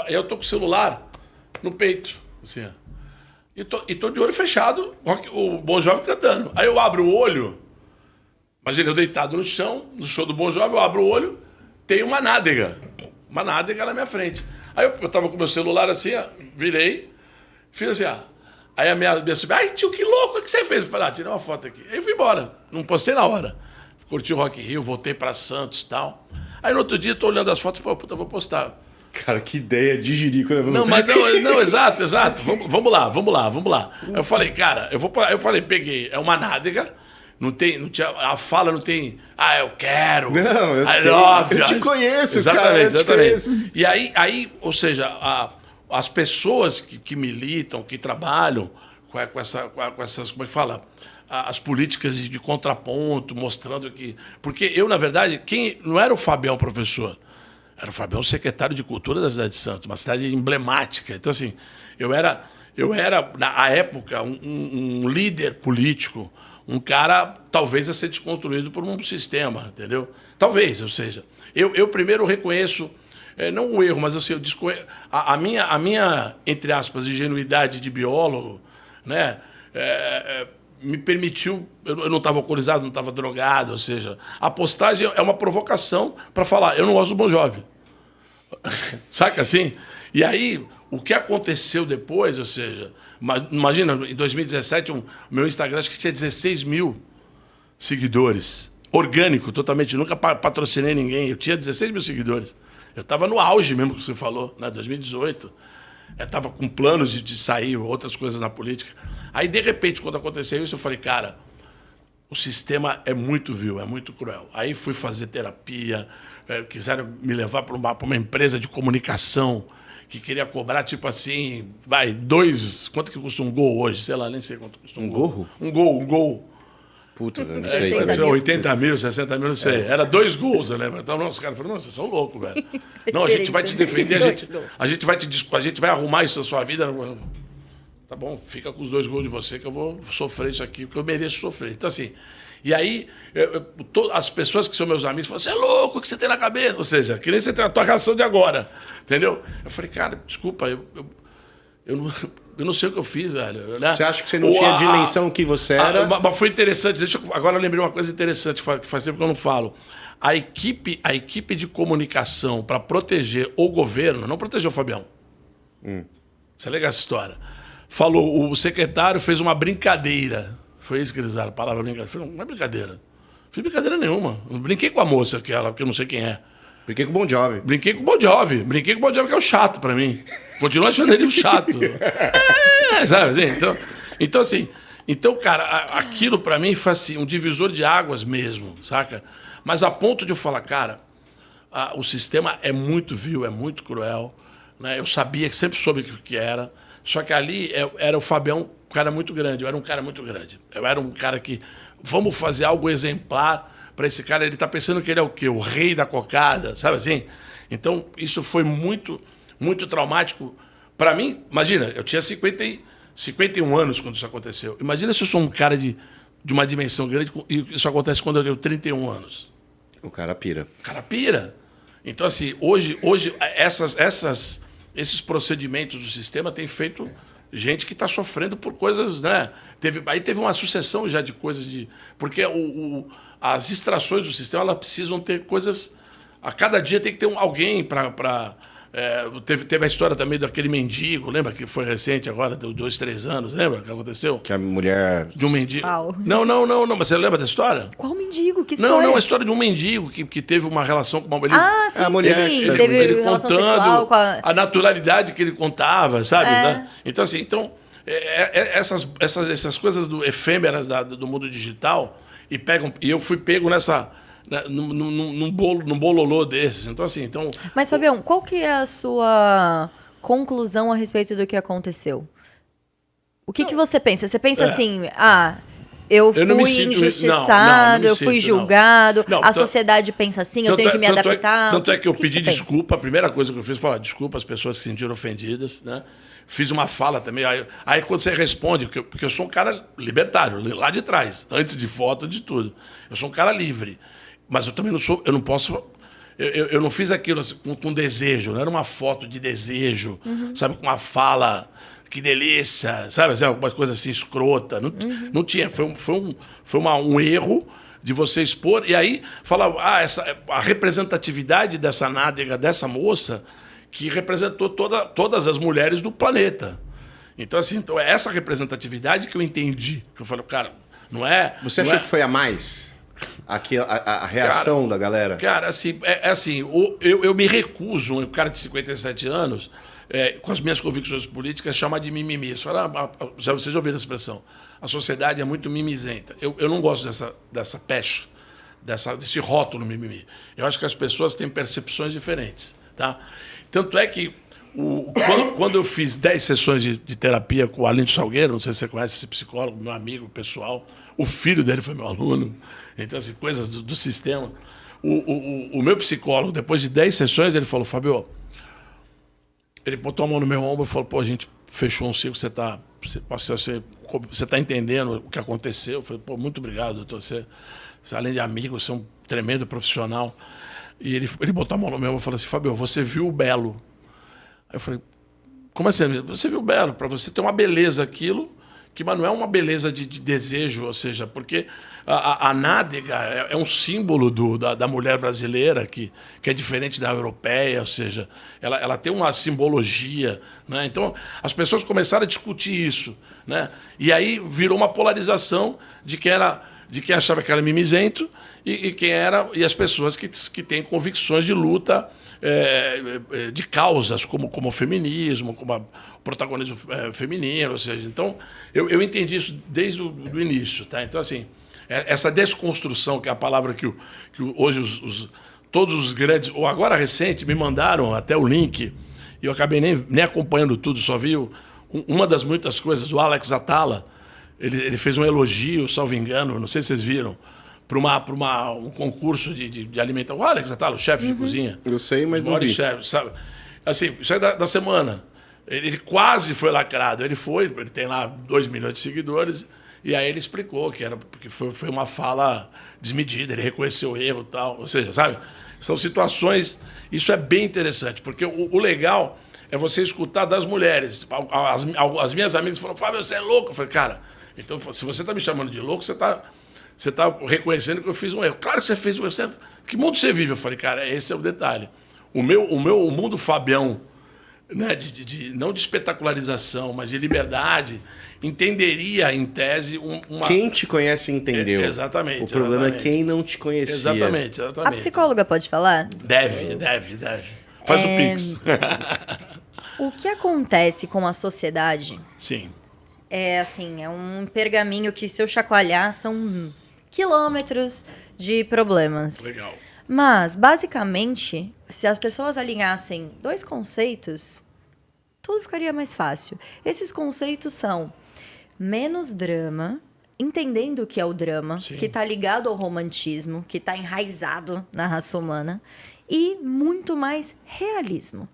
Speaker 3: Eu tô com o celular no peito, assim, ó. E tô de olho fechado, o Bon Jovi cantando. Aí eu abro o olho, imagina eu deitado no chão, no show do Bon Jovi, eu abro o olho, tem uma nádega na minha frente. Aí eu tava com o meu celular assim, ó, virei, fiz assim, ó. Aí a minha sobrinha, ai tio, que louco, o que você fez? Eu falei, tirei uma foto aqui. Aí eu fui embora, não postei na hora. Curti o Rock in Rio, voltei pra Santos e tal. Aí no outro dia, tô olhando as fotos, pô, puta, vou postar.
Speaker 2: Cara, que ideia de jirico, né?
Speaker 3: Não, exato. Vamos lá. Aí eu falei, cara, peguei, é uma nádega, não tinha, a fala não tem, eu quero.
Speaker 2: Não, eu sei, eu te conheço,
Speaker 3: exatamente.
Speaker 2: Te conheço.
Speaker 3: E aí, ou seja, as pessoas que militam, que trabalham com essas, como é que fala? As políticas de contraponto, mostrando que... Porque eu, na verdade, não era o Fabião professor, era o Fabião secretário de Cultura da cidade de Santos, uma cidade emblemática. Então, assim, eu era na época, um líder político, um cara, talvez, a ser desconstruído por um sistema, entendeu? Talvez, ou seja, eu primeiro reconheço, não um erro, mas assim, a minha, entre aspas, ingenuidade de biólogo, né, me permitiu, eu não estava alcoolizado, não estava drogado, ou seja, a postagem é uma provocação para falar, eu não gosto do Bon Jovi. Saca assim? E aí, o que aconteceu depois, ou seja, imagina, em 2017, o meu Instagram acho que tinha 16 mil seguidores. Orgânico, totalmente, nunca patrocinei ninguém, eu tinha 16 mil seguidores. Eu estava no auge mesmo que você falou, né, 2018. Eu estava com planos de sair, outras coisas na política. Aí, de repente, quando aconteceu isso, eu falei, cara, o sistema é muito vil, é muito cruel. Aí fui fazer terapia, quiseram me levar para uma empresa de comunicação que queria cobrar, tipo assim, quanto que custa um gol hoje? Sei lá, nem sei quanto custa um gol. Um gol.
Speaker 2: Puta, não
Speaker 1: sei.
Speaker 3: 80 mil, 60 mil, não sei. Era 2 gols, eu lembro. Então, os caras falaram, vocês são loucos, velho. Não, a gente vai te defender, a gente vai arrumar isso na sua vida. Tá bom, fica com os 2 gols de você que eu vou sofrer isso aqui, porque eu mereço sofrer. Então, assim, e aí, as pessoas que são meus amigos falam, você é louco, o que você tem na cabeça? Ou seja, que nem você tem a tua reação de agora, entendeu? Eu falei, cara, desculpa, eu não sei o que eu fiz, velho. Né?
Speaker 2: Você acha que você não tinha a dimensão que você era?
Speaker 3: Mas foi interessante, agora eu lembrei uma coisa interessante, que faz tempo que eu não falo. A equipe de comunicação para proteger o governo, não protegeu o Fabião. Isso é legal essa história. Falou, o secretário fez uma brincadeira. Foi isso que eles usaram, a palavra brincadeira. Eu falei, não é brincadeira. Não fiz brincadeira nenhuma. Não brinquei com a moça, porque eu não sei quem é.
Speaker 2: Brinquei com o Bon Jovi.
Speaker 3: Brinquei com o Bon Jovi, que é o chato pra mim. Continuo achando ele um chato. Sabe assim? Então, assim, cara, aquilo pra mim foi assim, um divisor de águas mesmo, saca? Mas a ponto de eu falar, cara, o sistema é muito vil, é muito cruel, né? Eu sabia, sempre soube o que era, só que ali era o Fabião, um cara muito grande, eu era um cara muito grande. Eu era um cara que, vamos fazer algo exemplar para esse cara, ele está pensando que ele é o quê? O rei da cocada, sabe assim? Então, isso foi muito, muito traumático para mim. Imagina, eu tinha 51 anos quando isso aconteceu. Imagina se eu sou um cara de uma dimensão grande e isso acontece quando eu tenho 31 anos.
Speaker 2: O cara pira.
Speaker 3: O cara pira. Então, assim, hoje esses procedimentos do sistema têm feito gente que está sofrendo por coisas, né? Aí teve uma sucessão já de coisas porque as extrações do sistema, elas precisam ter coisas. A cada dia tem que ter alguém para. Teve a história também daquele mendigo, lembra? Que foi recente agora, deu 2, 3 anos, lembra o que aconteceu?
Speaker 2: Que a mulher.
Speaker 3: De um mendigo.
Speaker 1: Uau.
Speaker 3: Não, mas você lembra da história?
Speaker 1: Qual mendigo? Que história?
Speaker 3: Não, a história de um mendigo que teve uma relação com uma mulher.
Speaker 1: Sim,
Speaker 2: a mulher,
Speaker 1: sim.
Speaker 2: ele
Speaker 1: Teve relação sexual
Speaker 3: contando
Speaker 1: com
Speaker 3: a naturalidade que ele contava, sabe? Né? Então, assim, essas coisas efêmeras do mundo digital e eu fui pego num bololô desses. Então, assim,
Speaker 1: Mas, Fabião, qual que é a sua conclusão a respeito do que aconteceu? O que você pensa? Você pensa assim, eu fui injustiçado, eu fui julgado, a sociedade pensa assim, eu tenho que me adaptar.
Speaker 3: Tanto é que eu
Speaker 1: que
Speaker 3: pedi
Speaker 1: você pensa?
Speaker 3: desculpa, a primeira coisa que eu fiz foi falar desculpa, as pessoas se sentiram ofendidas, né? Fiz uma fala também. Aí quando você responde, porque eu sou um cara libertário, lá de trás, antes de foto, de tudo. Eu sou um cara livre. Mas eu também não sou, eu não posso. Eu não fiz aquilo assim, com desejo, não era uma foto de desejo, sabe, com uma fala, que delícia, sabe, alguma coisa assim escrota. Não tinha. Foi um erro de você expor. E aí falava, a representatividade dessa nádega, dessa moça, que representou todas as mulheres do planeta. Então, assim, é essa representatividade que eu entendi. Que eu falei, cara, não é.
Speaker 2: Você achou que foi a mais? Aqui, a reação da galera? Cara,
Speaker 3: assim, eu me recuso, um cara de 57 anos, com as minhas convicções políticas, chamar de mimimi. Vocês já ouviram essa expressão? A sociedade é muito mimizenta. Eu não gosto dessa pecha, desse rótulo mimimi. Eu acho que as pessoas têm percepções diferentes. Tá? Tanto é que, quando eu fiz 10 sessões de terapia com o Arlindo Salgueiro, não sei se você conhece esse psicólogo, meu amigo pessoal, o filho dele foi meu aluno, então, assim, coisas do sistema. O meu psicólogo, depois de 10 sessões, ele falou, Fabio, ele botou a mão no meu ombro e falou, a gente fechou um ciclo, você tá entendendo o que aconteceu? Eu falei, muito obrigado, doutor, você além de amigo, você é um tremendo profissional. E ele botou a mão no meu ombro e falou assim, Fabio, você viu o belo. Aí eu falei, como assim? Você viu o belo, para você ter uma beleza aquilo, mas não é uma beleza de desejo, ou seja, porque a nádega é um símbolo da mulher brasileira, que é diferente da europeia, ou seja, ela tem uma simbologia, né? Então, as pessoas começaram a discutir isso, né? E aí virou uma polarização de quem achava que era mimizento e as pessoas que têm convicções de luta, de causas, como o feminismo, como o protagonismo feminino, ou seja, então eu entendi isso desde o início, tá? Então, assim, essa desconstrução, que é a palavra que hoje todos os grandes, ou agora recente, me mandaram até o link, e eu acabei nem acompanhando tudo, só vi uma das muitas coisas do Alex Atala. Ele fez um elogio, salvo engano, não sei se vocês viram, para um concurso de alimentação. O Alex Atala, o chefe de cozinha.
Speaker 2: Eu sei, mas não vi.
Speaker 3: Chefes, sabe? Assim, isso é da semana. Ele quase foi lacrado. Ele tem lá 2 milhões de seguidores, e aí ele explicou porque foi uma fala desmedida, ele reconheceu o erro e tal. Ou seja, sabe? São situações. Isso é bem interessante, porque o legal é você escutar das mulheres. As minhas amigas falaram, Fábio, você é louco. Eu falei, cara, então se você está me chamando de louco, você está reconhecendo que eu fiz um erro. Claro que você fez um erro. Que mundo você vive? Eu falei, cara, esse é o detalhe. O mundo Fabião né, não de espetacularização, mas de liberdade, entenderia, em tese, uma...
Speaker 2: Quem te conhece entendeu.
Speaker 3: Exatamente.
Speaker 2: O problema
Speaker 3: exatamente.
Speaker 2: é quem não te conhecia.
Speaker 3: Exatamente.
Speaker 1: A psicóloga pode falar?
Speaker 3: Deve. Faz o Pix.
Speaker 1: O que acontece com a sociedade
Speaker 3: Sim.
Speaker 1: é assim, é um pergaminho que, se eu chacoalhar, são quilômetros de problemas.
Speaker 3: Legal.
Speaker 1: Mas, basicamente, se as pessoas alinhassem 2 conceitos, tudo ficaria mais fácil. Esses conceitos são menos drama, entendendo o que é o drama,
Speaker 3: Sim.
Speaker 1: que está ligado ao romantismo, que está enraizado na raça humana, e muito mais realismo.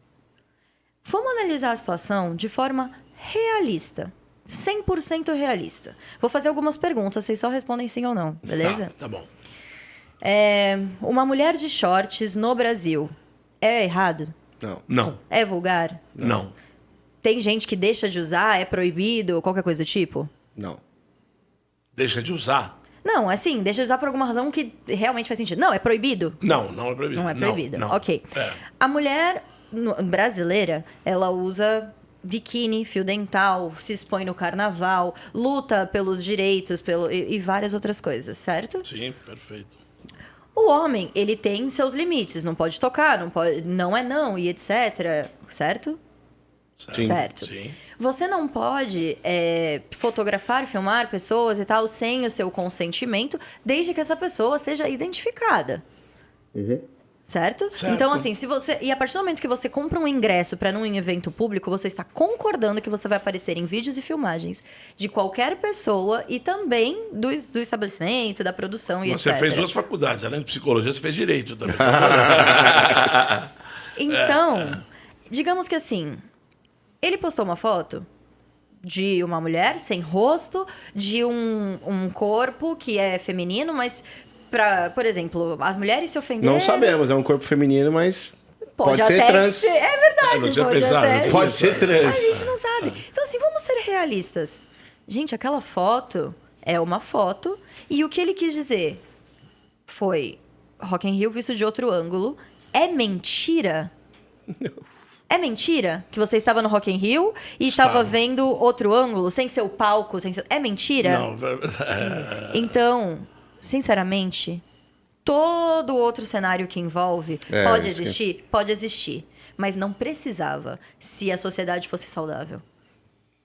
Speaker 1: Vamos analisar a situação de forma realista. 100% realista. Vou fazer algumas perguntas, vocês só respondem sim ou não, beleza?
Speaker 3: Tá bom.
Speaker 1: Uma mulher de shorts no Brasil é errado?
Speaker 3: Não.
Speaker 1: É vulgar?
Speaker 3: Não.
Speaker 1: Tem gente que deixa de usar, é proibido, qualquer coisa do tipo?
Speaker 2: Não.
Speaker 3: Deixa de usar?
Speaker 1: Não, assim, deixa de usar por alguma razão que realmente faz sentido. Não, é proibido?
Speaker 3: Não é proibido.
Speaker 1: Não é proibido.
Speaker 3: Não.
Speaker 1: Ok. A mulher brasileira, ela usa biquíni, fio dental, se expõe no carnaval, luta pelos direitos e várias outras coisas, certo?
Speaker 3: Sim, perfeito.
Speaker 1: O homem, ele tem seus limites, não pode tocar, não é não e etc, certo?
Speaker 2: Sim.
Speaker 1: Certo.
Speaker 3: Sim.
Speaker 1: Você não pode fotografar, filmar pessoas e tal sem o seu consentimento, desde que essa pessoa seja identificada. Certo?
Speaker 3: Certo.
Speaker 1: Então, assim, e a partir do momento que você compra um ingresso para um evento público, você está concordando que você vai aparecer em vídeos e filmagens de qualquer pessoa e também do estabelecimento, da produção e
Speaker 3: Mas
Speaker 1: etc.
Speaker 3: você fez 2 faculdades, além de psicologia, você fez direito também.
Speaker 1: Então, digamos que assim, ele postou uma foto de uma mulher sem rosto, de um corpo que é feminino, mas, por exemplo, as mulheres se ofenderam...
Speaker 2: Não sabemos, é um corpo feminino, mas pode ser
Speaker 1: até
Speaker 2: trans.
Speaker 1: É verdade,
Speaker 3: não tinha
Speaker 1: pode
Speaker 3: pensado,
Speaker 1: até...
Speaker 3: não tinha
Speaker 2: Pode ser trans.
Speaker 1: A gente não sabe. Então, assim, vamos ser realistas. Gente, aquela foto é uma foto e o que ele quis dizer foi Rock in Rio visto de outro ângulo. É mentira? É mentira que você estava no Rock in Rio e estava vendo outro ângulo, sem seu palco, sem seu... É mentira?
Speaker 3: Não,
Speaker 1: Então, sinceramente, todo outro cenário que envolve pode existir? Pode existir. Mas não precisava se a sociedade fosse saudável.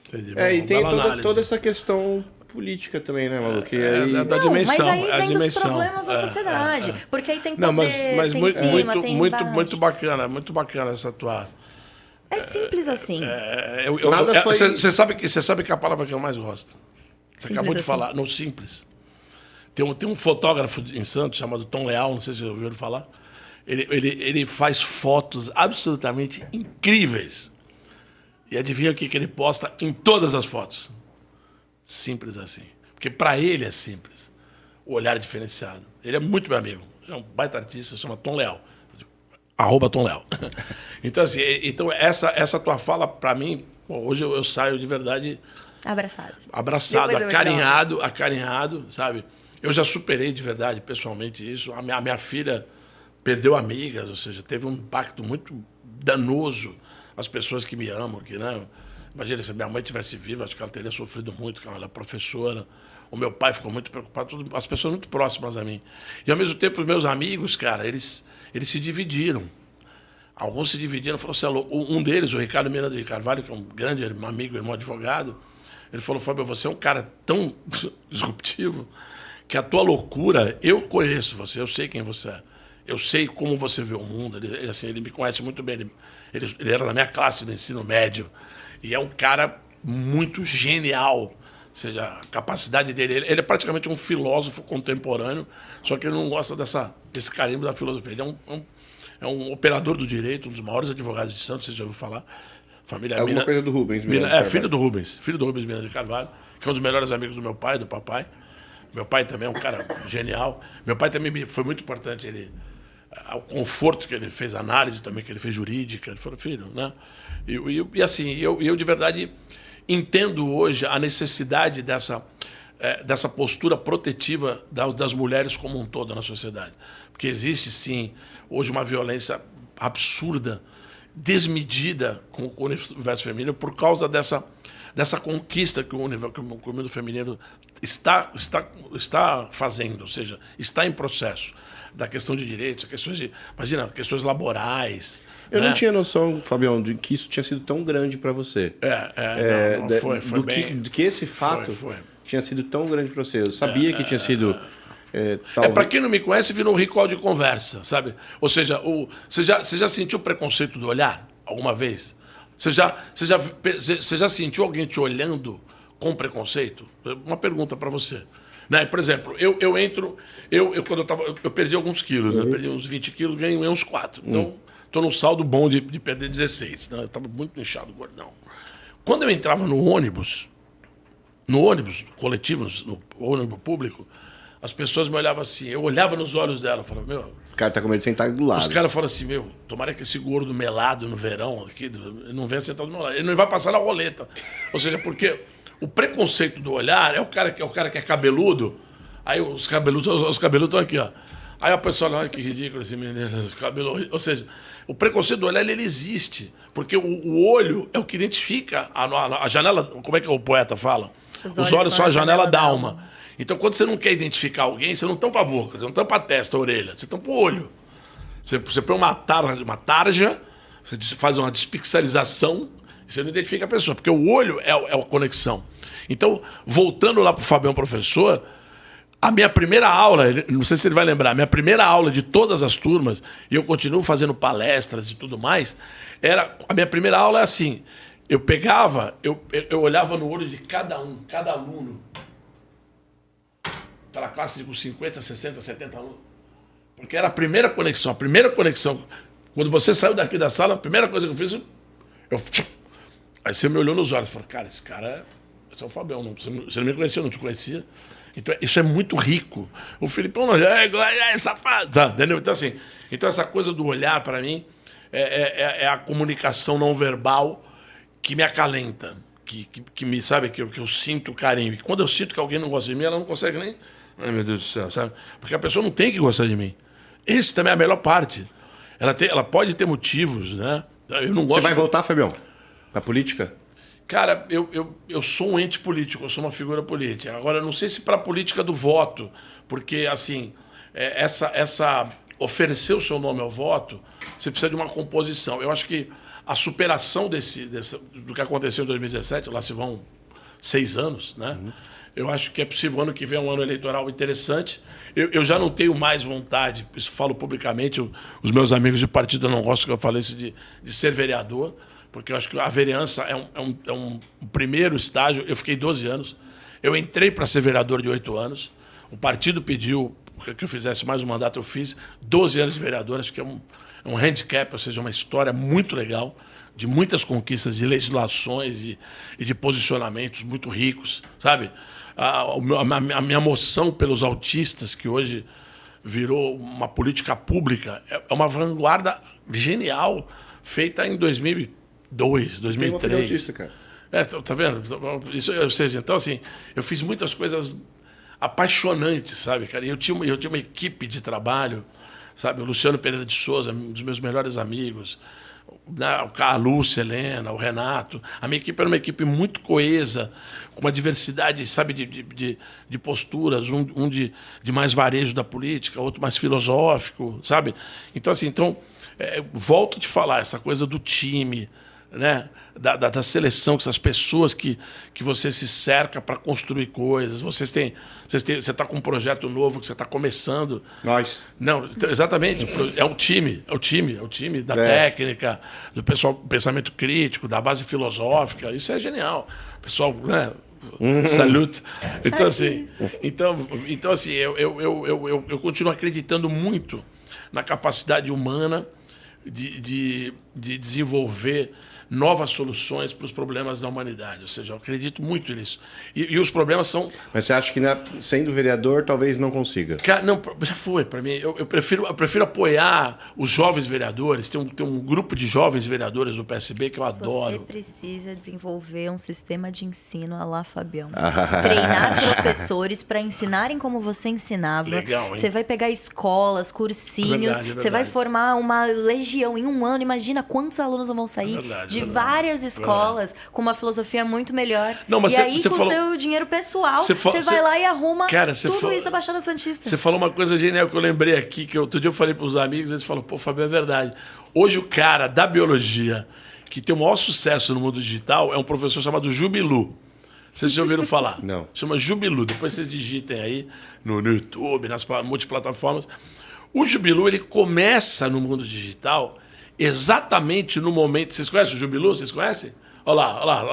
Speaker 3: Entendi.
Speaker 2: E tem
Speaker 3: Bela
Speaker 2: toda essa questão política também, né, Malu? Que
Speaker 3: da dimensão.
Speaker 1: Mas aí
Speaker 3: a
Speaker 1: vem dos
Speaker 3: dimensão.
Speaker 1: problemas da sociedade. Porque aí tem poder,
Speaker 3: Não, mas
Speaker 1: tem
Speaker 3: muito,
Speaker 1: cima, tem embaixo.
Speaker 3: muito bacana essa tua...
Speaker 1: É simples assim.
Speaker 3: Você sabe que é a palavra que eu mais gosto. Você
Speaker 1: Simples
Speaker 3: acabou de
Speaker 1: assim.
Speaker 3: falar, não simples. Tem um fotógrafo em Santos chamado Tom Leal, não sei se você ouviu falar. Ele faz fotos absolutamente incríveis. E adivinha o que ele posta em todas as fotos? Simples assim. Porque para ele é simples. O olhar diferenciado. Ele é muito meu amigo. Ele é um baita artista, se chama Tom Leal. @Tom Leal. Então, assim, essa tua fala, para mim, hoje eu saio de verdade... Abraçado,
Speaker 1: Depois eu
Speaker 3: acarinhado, sabe? Eu já superei de verdade, pessoalmente, isso. A minha filha perdeu amigas, ou seja, teve um impacto muito danoso às pessoas que me amam, né? Imagina, se minha mãe tivesse viva, acho que ela teria sofrido muito, porque ela é professora. O meu pai ficou muito preocupado, as pessoas muito próximas a mim. E, ao mesmo tempo, os meus amigos, cara, eles se dividiram. Alguns se dividiram, falou assim, um deles, o Ricardo Miranda de Carvalho, que é um grande amigo, irmão advogado, ele falou, Fábio, você é um cara tão disruptivo que a tua loucura, eu conheço você, eu sei quem você é. Eu sei como você vê o mundo. Ele me conhece muito bem. Ele era da minha classe no ensino médio. E é um cara muito genial. Ou seja, a capacidade dele... Ele é praticamente um filósofo contemporâneo, só que ele não gosta desse carimbo da filosofia. Ele é um operador do direito, um dos maiores advogados de Santos, você já ouviu falar. Família
Speaker 2: Alguma coisa do Rubens Miranda de Carvalho.
Speaker 3: filho do Rubens Miranda de Carvalho, que é um dos melhores amigos do meu pai, do papai. Meu pai também é um cara genial. Meu pai também foi muito importante. O conforto que ele fez, a análise também que ele fez jurídica. Ele falou, filho, né? E assim, eu de verdade entendo hoje a necessidade dessa postura protetiva das mulheres como um todo na sociedade. Porque existe, sim, hoje uma violência absurda desmedida com o universo feminino por causa dessa conquista que o mundo feminino está fazendo, ou seja, está em processo. Da questão de direitos, questões laborais.
Speaker 2: Eu não tinha noção, Fabião, de que isso tinha sido tão grande para você.
Speaker 3: Foi bem.
Speaker 2: De que esse fato tinha sido tão grande para você. Eu sabia que tinha sido...
Speaker 3: Para quem não me conhece, virou um recall de conversa, sabe? Ou seja, você já sentiu o preconceito do olhar alguma vez? Você já sentiu alguém te olhando com preconceito? Uma pergunta para você. Né? Por exemplo, quando eu perdi alguns quilos, né? Eu perdi uns 20 quilos, ganhei uns 4. Então, estou num saldo bom de perder 16. Né? Eu estava muito inchado, gordão. Quando eu entrava no ônibus coletivo, no ônibus público, as pessoas me olhavam assim, eu olhava nos olhos dela, falava, meu...
Speaker 2: O cara tá com medo de sentar do lado.
Speaker 3: Os caras falam assim, meu, tomara que esse gordo melado no verão aqui, não venha sentar do meu lado. Ele não vai passar na roleta. Ou seja, porque o preconceito do olhar é o cara que é cabeludo, aí os cabeludos estão aqui, ó. Aí a pessoa olha, que ridículo esse menino, os cabelos... Ou seja, o preconceito do olhar, ele existe. Porque o olho é o que identifica a janela... Como é que o poeta fala? Os olhos são a janela da alma. Então, quando você não quer identificar alguém, você não tampa a boca, você não tampa a testa, a orelha, você tampa o olho. Você põe uma tarja, você faz uma despixelização e você não identifica a pessoa, porque o olho é a conexão. Então, voltando lá para o Fabião professor, a minha primeira aula, não sei se ele vai lembrar, a minha primeira aula de todas as turmas, e eu continuo fazendo palestras e tudo mais, a minha primeira aula é assim, eu pegava, eu olhava no olho de cada aluno, para a classe com 50, 60, 70 alunos. Porque era a primeira conexão. Quando você saiu daqui da sala, a primeira coisa que eu fiz, aí você me olhou nos olhos e falou, cara, esse cara é o Fabião. Você não me conhecia, eu não te conhecia. Então, isso é muito rico. O Filipão não é safado. Tá, entendeu? Então, assim, essa coisa do olhar, para mim, é a comunicação não verbal que me acalenta. Que me, sabe, que eu sinto carinho. E quando eu sinto que alguém não gosta de mim, ela não consegue nem... Ai, meu Deus do céu, sabe? Porque a pessoa não tem que gostar de mim. Esse também é a melhor parte. Ela pode ter motivos, né? Eu não gosto...
Speaker 2: Você vai voltar, Fabião? Na política?
Speaker 3: Cara, eu sou um ente político, eu sou uma figura política. Agora, eu não sei se para a política do voto, porque, assim, oferecer o seu nome ao voto, você precisa de uma composição. Eu acho que a superação do que aconteceu em 2017, lá se vão 6 anos, né? Eu acho que é possível. O ano que vem é um ano eleitoral interessante. Eu já não tenho mais vontade, isso falo publicamente, os meus amigos de partido não gostam que eu fale isso de ser vereador, porque eu acho que a vereança é um primeiro estágio. Eu fiquei 12 anos. Eu entrei para ser vereador de 8 anos. O partido pediu que eu fizesse mais um mandato, eu fiz 12 anos de vereador, acho que é um handicap, ou seja, uma história muito legal, de muitas conquistas, de legislações e de posicionamentos muito ricos, sabe? A minha moção pelos autistas, que hoje virou uma política pública, é uma vanguarda genial, feita em 2002, 2003. Tem uma filha autista, cara. Tá vendo? Isso, ou seja, então, assim, eu fiz muitas coisas apaixonantes, sabe, cara? Eu tinha uma equipe de trabalho, sabe? O Luciano Pereira de Souza, um dos meus melhores amigos, a Lúcia, a Helena, o Renato. A minha equipe era uma equipe muito coesa, com uma diversidade, sabe, de posturas, um de mais varejo da política, outro mais filosófico, sabe? Então, assim, volto a te falar, essa coisa do time, né? Da seleção, que essas pessoas que você se cerca para construir coisas. Você está com um projeto novo que você está começando.
Speaker 2: Nós.
Speaker 3: Não, exatamente. É o time da técnica, do pessoal, pensamento crítico, da base filosófica. Isso é genial. Pessoal, né? Salute. Então, assim, eu continuo acreditando muito na capacidade humana de desenvolver novas soluções para os problemas da humanidade. Ou seja, eu acredito muito nisso. E os problemas são...
Speaker 2: Mas você acha que sendo vereador talvez não consiga?
Speaker 3: Não, já foi para mim. Eu prefiro apoiar os jovens vereadores. Tem um grupo de jovens vereadores do PSB que eu adoro.
Speaker 1: Você precisa desenvolver um sistema de ensino à la Fabião. Treinar professores para ensinarem como você ensinava.
Speaker 3: Legal, hein?
Speaker 1: Você vai pegar escolas, cursinhos.
Speaker 3: Verdade.
Speaker 1: Você vai formar uma legião em um ano. Imagina quantos alunos vão sair de várias escolas com uma filosofia muito melhor.
Speaker 3: Não, mas
Speaker 1: e aí,
Speaker 3: você
Speaker 1: com o
Speaker 3: falou...
Speaker 1: seu dinheiro pessoal, você vai
Speaker 3: você...
Speaker 1: lá e arruma tudo
Speaker 3: falou...
Speaker 1: isso da Baixada Santista.
Speaker 3: Você falou uma coisa genial que eu lembrei aqui, que outro dia eu falei para os amigos, eles falaram, pô, Fábio, é verdade. Hoje o cara da biologia que tem o maior sucesso no mundo digital é um professor chamado Jubilu. Vocês já ouviram falar?
Speaker 2: Não.
Speaker 3: Chama Jubilu. Depois vocês digitem aí no YouTube, nas multiplataformas. O Jubilu, ele começa no mundo digital exatamente no momento... Vocês conhecem o Jubilu? Vocês conhecem? Olha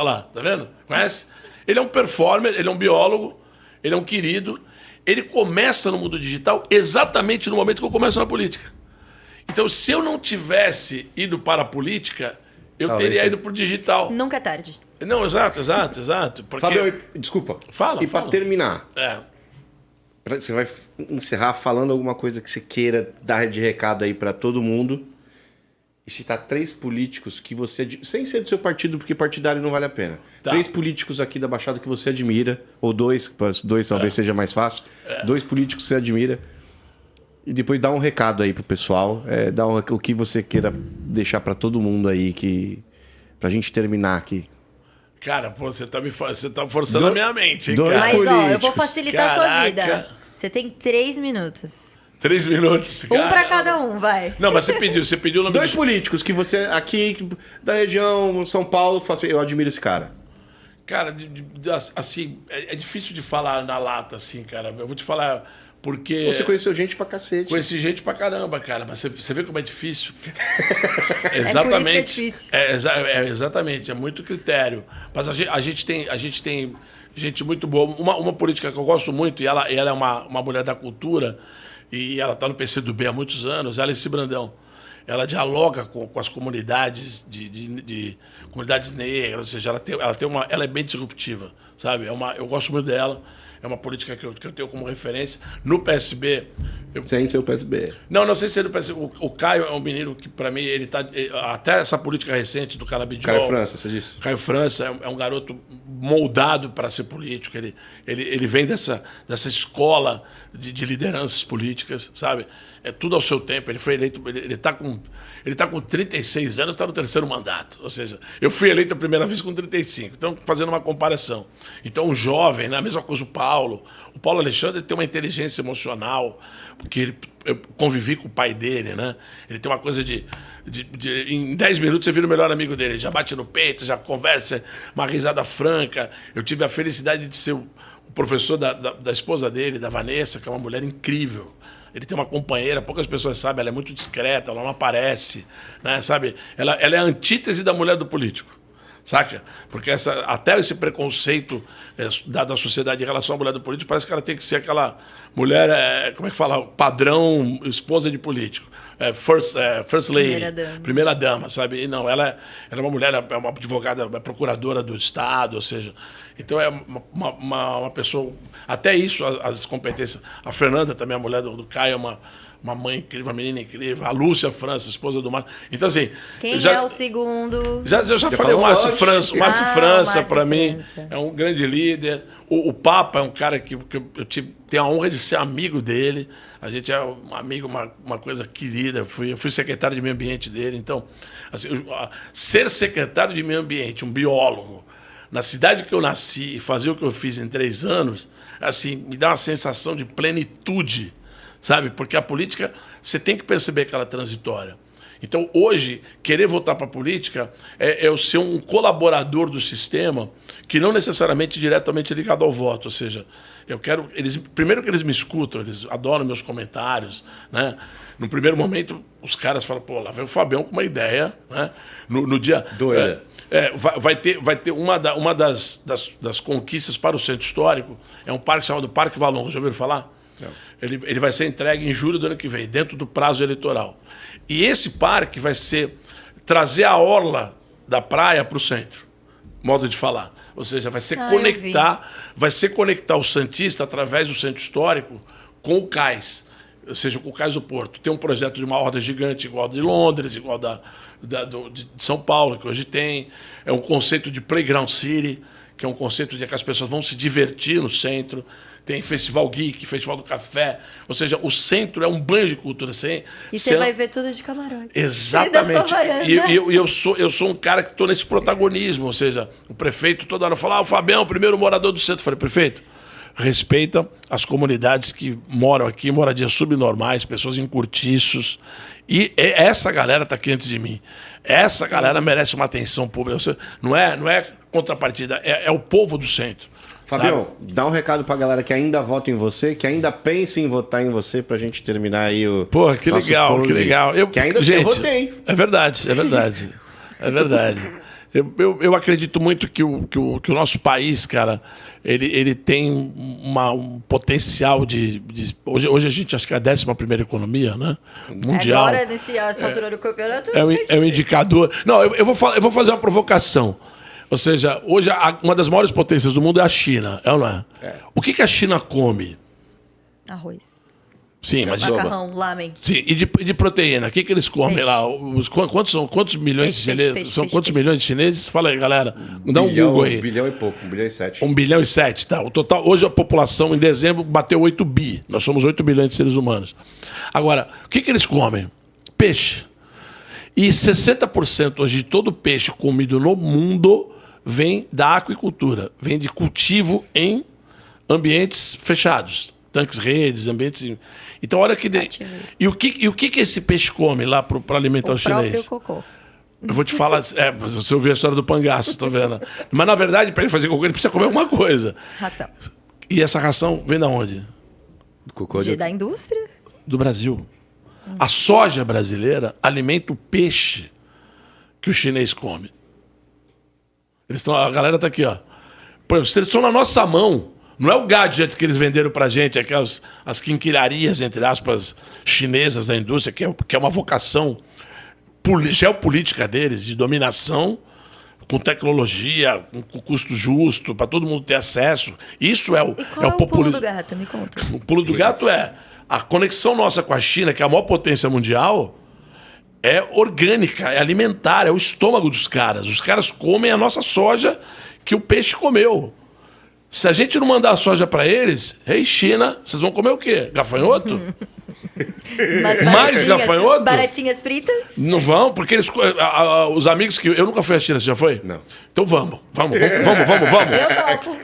Speaker 3: lá. Tá vendo? Conhece? Ele é um performer, ele é um biólogo, ele é um querido. Ele começa no mundo digital exatamente no momento que eu começo na política. Então, se eu não tivesse ido para a política, eu teria ido para o digital.
Speaker 1: Nunca é tarde.
Speaker 3: Não, exato. Porque...
Speaker 2: Fábio, desculpa.
Speaker 3: Fala.
Speaker 2: Para terminar,
Speaker 3: É.
Speaker 2: você vai encerrar falando alguma coisa que você queira dar de recado aí para todo mundo e citar 3 políticos que você... Sem ser do seu partido, porque partidário não vale a pena.
Speaker 3: Tá.
Speaker 2: 3 políticos aqui da Baixada que você admira, ou 2 talvez seja mais fácil. 2 políticos que você admira. E depois dá um recado aí pro pessoal. O que você queira deixar para todo mundo aí, pra gente terminar aqui.
Speaker 3: Cara, pô, você tá forçando a minha mente, hein,
Speaker 2: dois
Speaker 3: cara?
Speaker 1: Mas, ó, eu vou
Speaker 2: políticos.
Speaker 1: facilitar a sua
Speaker 3: Caraca.
Speaker 1: vida. Você tem 3 minutos.
Speaker 3: 3 minutos.
Speaker 1: Um
Speaker 3: cara.
Speaker 1: pra cada um, vai.
Speaker 3: Não, mas você pediu o nome
Speaker 2: 2 políticos que você, aqui da região São Paulo, fala assim, eu admiro esse cara.
Speaker 3: Cara, assim, é difícil de falar na lata, assim, cara. Eu vou te falar porque...
Speaker 2: Você conheceu gente pra cacete.
Speaker 3: Conheci gente pra caramba, cara. Mas você vê como é difícil.
Speaker 1: Exatamente. É difícil.
Speaker 3: Exatamente, é muito critério. Mas a gente tem gente muito boa. Uma política que eu gosto muito, e ela é uma mulher da cultura, e ela está no PCdoB há muitos anos, ela é Alice Brandão. Ela dialoga com as comunidades de comunidades negras, ou seja, ela é bem disruptiva, sabe? Eu gosto muito dela. É uma política que eu tenho como referência. No PSB...
Speaker 2: Sem ser o PSB.
Speaker 3: Não sei se ele parece. O Caio é um menino que, para mim, ele tá. Até essa política recente do Canabidiol.
Speaker 2: Caio França, você disse?
Speaker 3: Caio França é um garoto moldado para ser político. Ele vem dessa escola de lideranças políticas, sabe? É tudo ao seu tempo. Ele foi eleito. Ele tá com 36 anos, está no 3º mandato. Ou seja, eu fui eleito a primeira vez com 35. Então, fazendo uma comparação. Então, um jovem, né? A mesma coisa o Paulo. O Paulo Alexandre tem uma inteligência emocional, porque eu convivi com o pai dele, né? Ele tem uma coisa em 10 minutos você vira o melhor amigo dele. Já bate no peito, já conversa, uma risada franca. Eu tive a felicidade de ser o professor da esposa dele, da Vanessa, que é uma mulher incrível. Ele tem uma companheira, poucas pessoas sabem, ela é muito discreta, ela não aparece, né? Sabe? Ela é a antítese da mulher do político. Saca? Porque até esse preconceito da sociedade em relação à mulher do político, parece que ela tem que ser aquela mulher, como é que fala? Padrão esposa de político. First lady. Primeira dama, sabe? E não, ela é uma mulher, é uma advogada, é procuradora do Estado, ou seja... Então é uma pessoa... Até isso, as competências... A Fernanda também, a mulher do Caio, é uma mãe incrível, uma menina incrível. A Lúcia França, esposa do Márcio. Então, assim...
Speaker 1: Quem é o segundo?
Speaker 3: Já falei o Márcio França. O Márcio França, para mim, é um grande líder. O Papa é um cara que eu tenho a honra de ser amigo dele. A gente é um amigo, uma coisa querida. Eu fui secretário de meio ambiente dele. Então, assim, ser secretário de meio ambiente, um biólogo, na cidade que eu nasci e fazer o que eu fiz em 3 anos, assim, me dá uma sensação de plenitude, sabe? Porque a política, você tem que perceber que ela é transitória. Então, hoje, querer voltar para a política é eu ser um colaborador do sistema que não necessariamente diretamente ligado ao voto. Ou seja, eu quero... primeiro que eles me escutam, eles adoram meus comentários, né? No primeiro momento, os caras falam, pô, lá vem o Fabião com uma ideia, né? No dia...
Speaker 2: Doida.
Speaker 3: Vai ter uma das conquistas para o centro histórico, é um parque chamado Parque Valongo, já ouviram falar? Ele vai ser entregue em julho do ano que vem, dentro do prazo eleitoral. E esse parque vai trazer a orla da praia para o centro. Modo de falar. Ou seja, vai ser conectar o Santista através do centro histórico com o cais. Ou seja, com o cais do Porto. Tem um projeto de uma horda gigante igual de Londres, igual de São Paulo, que hoje tem. É um conceito de Playground City, que é um conceito de que as pessoas vão se divertir no centro. Tem Festival Geek, Festival do Café. Ou seja, o centro é um banho de cultura.
Speaker 1: E você vai ver tudo de camarote.
Speaker 3: Exatamente. E eu sou um cara que estou nesse protagonismo. Ou seja, o prefeito toda hora fala: o Fabião, o primeiro morador do centro. Eu falei: prefeito, respeita as comunidades que moram aqui, moradias subnormais, pessoas em cortiços. E essa galera está aqui antes de mim. Essa galera merece uma atenção pública. Não é contrapartida, é o povo do centro.
Speaker 2: Fabião, dá um recado pra galera que ainda vota em você, que ainda pensa em votar em você pra gente terminar aí o.
Speaker 3: Pô, que legal, que legal.
Speaker 2: Que ainda eu votei.
Speaker 3: É verdade. É verdade. Eu acredito muito que o nosso país, cara, ele tem um potencial de hoje a gente acho que é a 11ª economia, né? Mundial.
Speaker 1: Agora, nessa altura do campeonato,
Speaker 3: é um indicador. Não, eu vou fazer uma provocação. Ou seja, hoje uma das maiores potências do mundo é a China, é ou não é? O que a China come?
Speaker 1: Arroz.
Speaker 3: Sim, mas...
Speaker 1: Macarrão, lamen.
Speaker 3: Sim, e de proteína? O que eles comem
Speaker 1: peixe.
Speaker 3: lá? Quantos milhões de chineses? São quantos milhões de chineses? Fala aí, galera. Dá um
Speaker 2: bilhão,
Speaker 3: Google aí.
Speaker 2: 1 bilhão e pouco, 1 bilhão e 7.
Speaker 3: 1 bilhão e 7, tá. O total, hoje a população, em dezembro, bateu 8 bi. Nós somos 8 bilhões de seres humanos. Agora, o que eles comem? Peixe. E 60% hoje de todo o peixe comido no mundo vem da aquicultura, vem de cultivo em ambientes fechados, tanques redes, ambientes... Então, olha que... E o que esse peixe come lá para alimentar o chinês?
Speaker 1: O próprio cocô.
Speaker 3: Eu vou te falar... você ouviu a história do pangaço, tá vendo? Mas, na verdade, para ele fazer cocô, ele precisa comer alguma coisa.
Speaker 1: Ração.
Speaker 3: E essa ração vem da onde?
Speaker 2: Cocô
Speaker 1: Da indústria?
Speaker 3: Do Brasil. A soja brasileira alimenta o peixe que o chinês come. A galera tá aqui, ó. Pô, eles estão na nossa mão. Não é o gadget que eles venderam pra gente, aquelas as quinquilharias, entre aspas, chinesas da indústria, que é uma vocação geopolítica deles, de dominação, com tecnologia, com custo justo, para todo mundo ter acesso. Isso é o populismo.
Speaker 1: Pulo do gato? Me conta.
Speaker 3: O pulo do gato é a conexão nossa com a China, que é a maior potência mundial. É orgânica, é alimentar, é o estômago dos caras. Os caras comem a nossa soja que o peixe comeu. Se a gente não mandar a soja para eles, China, vocês vão comer o quê? Gafanhoto? Mais gafanhoto?
Speaker 1: Baratinhas fritas?
Speaker 3: Não vão, porque eles, os amigos que... Eu nunca fui à China, você já foi?
Speaker 2: Não.
Speaker 3: Então vamos.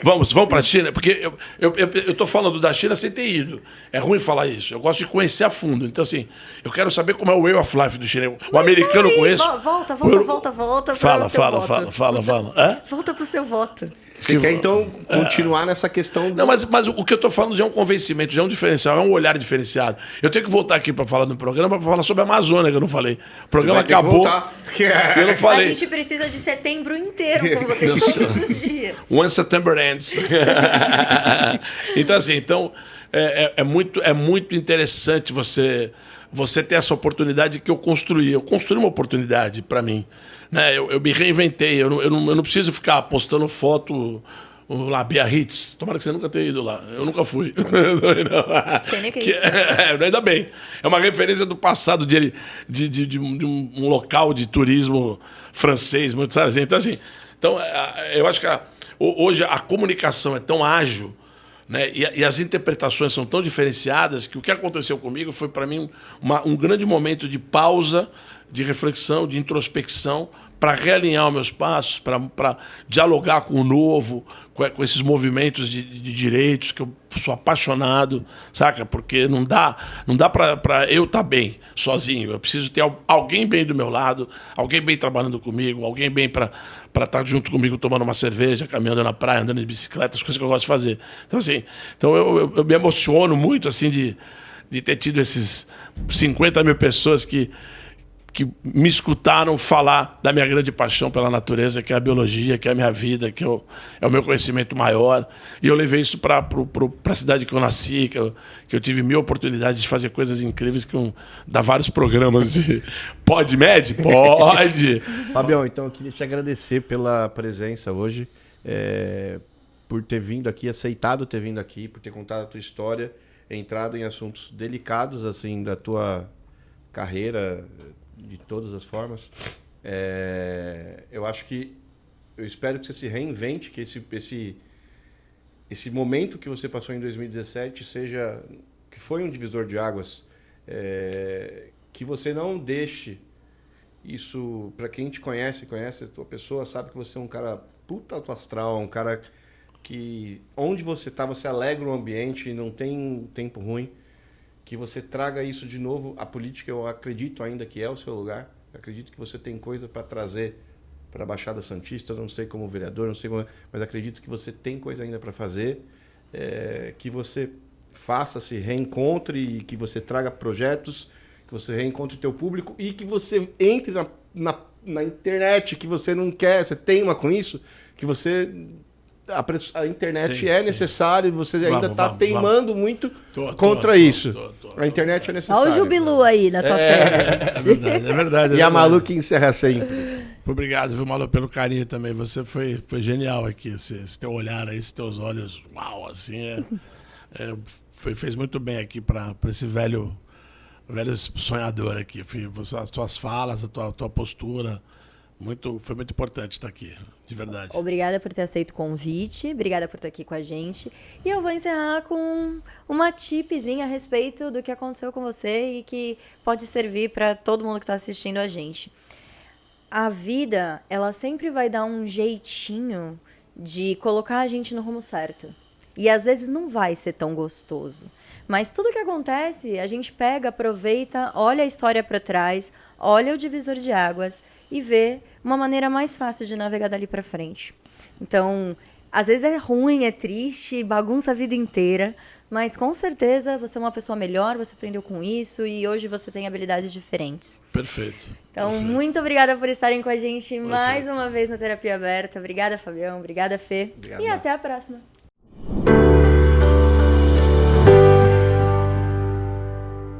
Speaker 3: Vamos para a China, porque eu tô falando da China sem ter ido. É ruim falar isso. Eu gosto de conhecer a fundo. Então, assim, eu quero saber como é o way of life do chinês. O americano eu conheço.
Speaker 1: Volta.
Speaker 3: Fala. É?
Speaker 1: Volta pro seu voto.
Speaker 2: Você quer, então, continuar nessa questão...
Speaker 3: Não, mas o que eu estou falando já é um convencimento, já é um diferencial, é um olhar diferenciado. Eu tenho que voltar aqui para falar no programa, para falar sobre a Amazônia, que eu não falei. O programa acabou. Eu não falei.
Speaker 1: A gente precisa de setembro inteiro com você todos os dias.
Speaker 3: When September ends. Então, assim, é muito interessante você ter essa oportunidade que eu construí. Eu construí uma oportunidade para mim. Né? Eu me reinventei. Eu não preciso ficar postando foto lá, Biarritz. Tomara que você nunca tenha ido lá. Eu nunca fui.
Speaker 1: Tem nem que isso.
Speaker 3: Ainda bem. É uma referência do passado de um local de turismo francês, muito, sabe assim? Então, eu acho que hoje a comunicação é tão ágil, né? E as interpretações são tão diferenciadas que o que aconteceu comigo foi, para mim, um grande momento de pausa, de reflexão, de introspecção, para realinhar os meus passos, para dialogar com o novo, com esses movimentos de direitos, que eu sou apaixonado, saca? Porque não dá para eu estar bem sozinho. Eu preciso ter alguém bem do meu lado, alguém bem trabalhando comigo, alguém bem para estar junto comigo tomando uma cerveja, caminhando na praia, andando de bicicleta, as coisas que eu gosto de fazer. Então, assim, eu me emociono muito assim de ter tido esses 50 mil pessoas que que me escutaram falar da minha grande paixão pela natureza, que é a biologia, que é a minha vida, que é o meu conhecimento maior. E eu levei isso para a cidade que eu nasci, que eu tive 1000 oportunidades de fazer coisas incríveis, dá vários programas de... Pode, Med? Pode!
Speaker 2: Fabião, então eu queria te agradecer pela presença hoje, por ter vindo aqui, aceitado ter vindo aqui, por ter contado a tua história, entrado em assuntos delicados assim da tua carreira, de todas as formas. Eu espero que você se reinvente, que esse momento que você passou em 2017 que foi um divisor de águas, que você não deixe isso, para quem te conhece a tua pessoa, sabe que você é um cara puta alto astral, um cara que onde você está, você alegra o ambiente, não tem tempo ruim. Que você traga isso de novo. A política, eu acredito ainda que é o seu lugar. Eu acredito que você tem coisa para trazer para a Baixada Santista, não sei como vereador, não sei como, mas acredito que você tem coisa ainda para fazer. Que você faça, se reencontre e que você traga projetos, que você reencontre o teu público e que você entre na internet, que você não quer, você teima com isso, que você... A internet
Speaker 3: Sim,
Speaker 2: é
Speaker 3: sim.
Speaker 2: necessária e você ainda está teimando muito
Speaker 3: Tô,
Speaker 2: isso.
Speaker 3: tô.
Speaker 2: A internet é necessária.
Speaker 1: Olha o Jubilu aí na tua frente.
Speaker 3: É verdade.
Speaker 2: E a Malu que encerra sempre.
Speaker 3: Obrigado, viu, Malu, pelo carinho também. Você foi genial aqui. Esse teu olhar aí, esses teus olhos, uau, assim, fez muito bem aqui para esse velho sonhador aqui. As tuas falas, a tua postura, foi muito importante estar aqui, de verdade.
Speaker 1: Obrigada por ter aceito o convite, obrigada por estar aqui com a gente. E eu vou encerrar com uma tipzinha a respeito do que aconteceu com você e que pode servir para todo mundo que está assistindo a gente. A vida, ela sempre vai dar um jeitinho de colocar a gente no rumo certo. E às vezes não vai ser tão gostoso. Mas tudo que acontece, a gente pega, aproveita, olha a história para trás, olha o divisor de águas e vê uma maneira mais fácil de navegar dali para frente. Então, às vezes é ruim, é triste, bagunça a vida inteira, mas com certeza você é uma pessoa melhor, você aprendeu com isso e hoje você tem habilidades diferentes.
Speaker 3: Perfeito.
Speaker 1: Então,
Speaker 3: Perfeito.
Speaker 1: muito obrigada por estarem com a gente mais uma vez na Terapia Aberta. Obrigada, Fabião. Obrigada, Fê.
Speaker 2: Obrigado,
Speaker 1: E
Speaker 2: Marcos.
Speaker 1: até a próxima.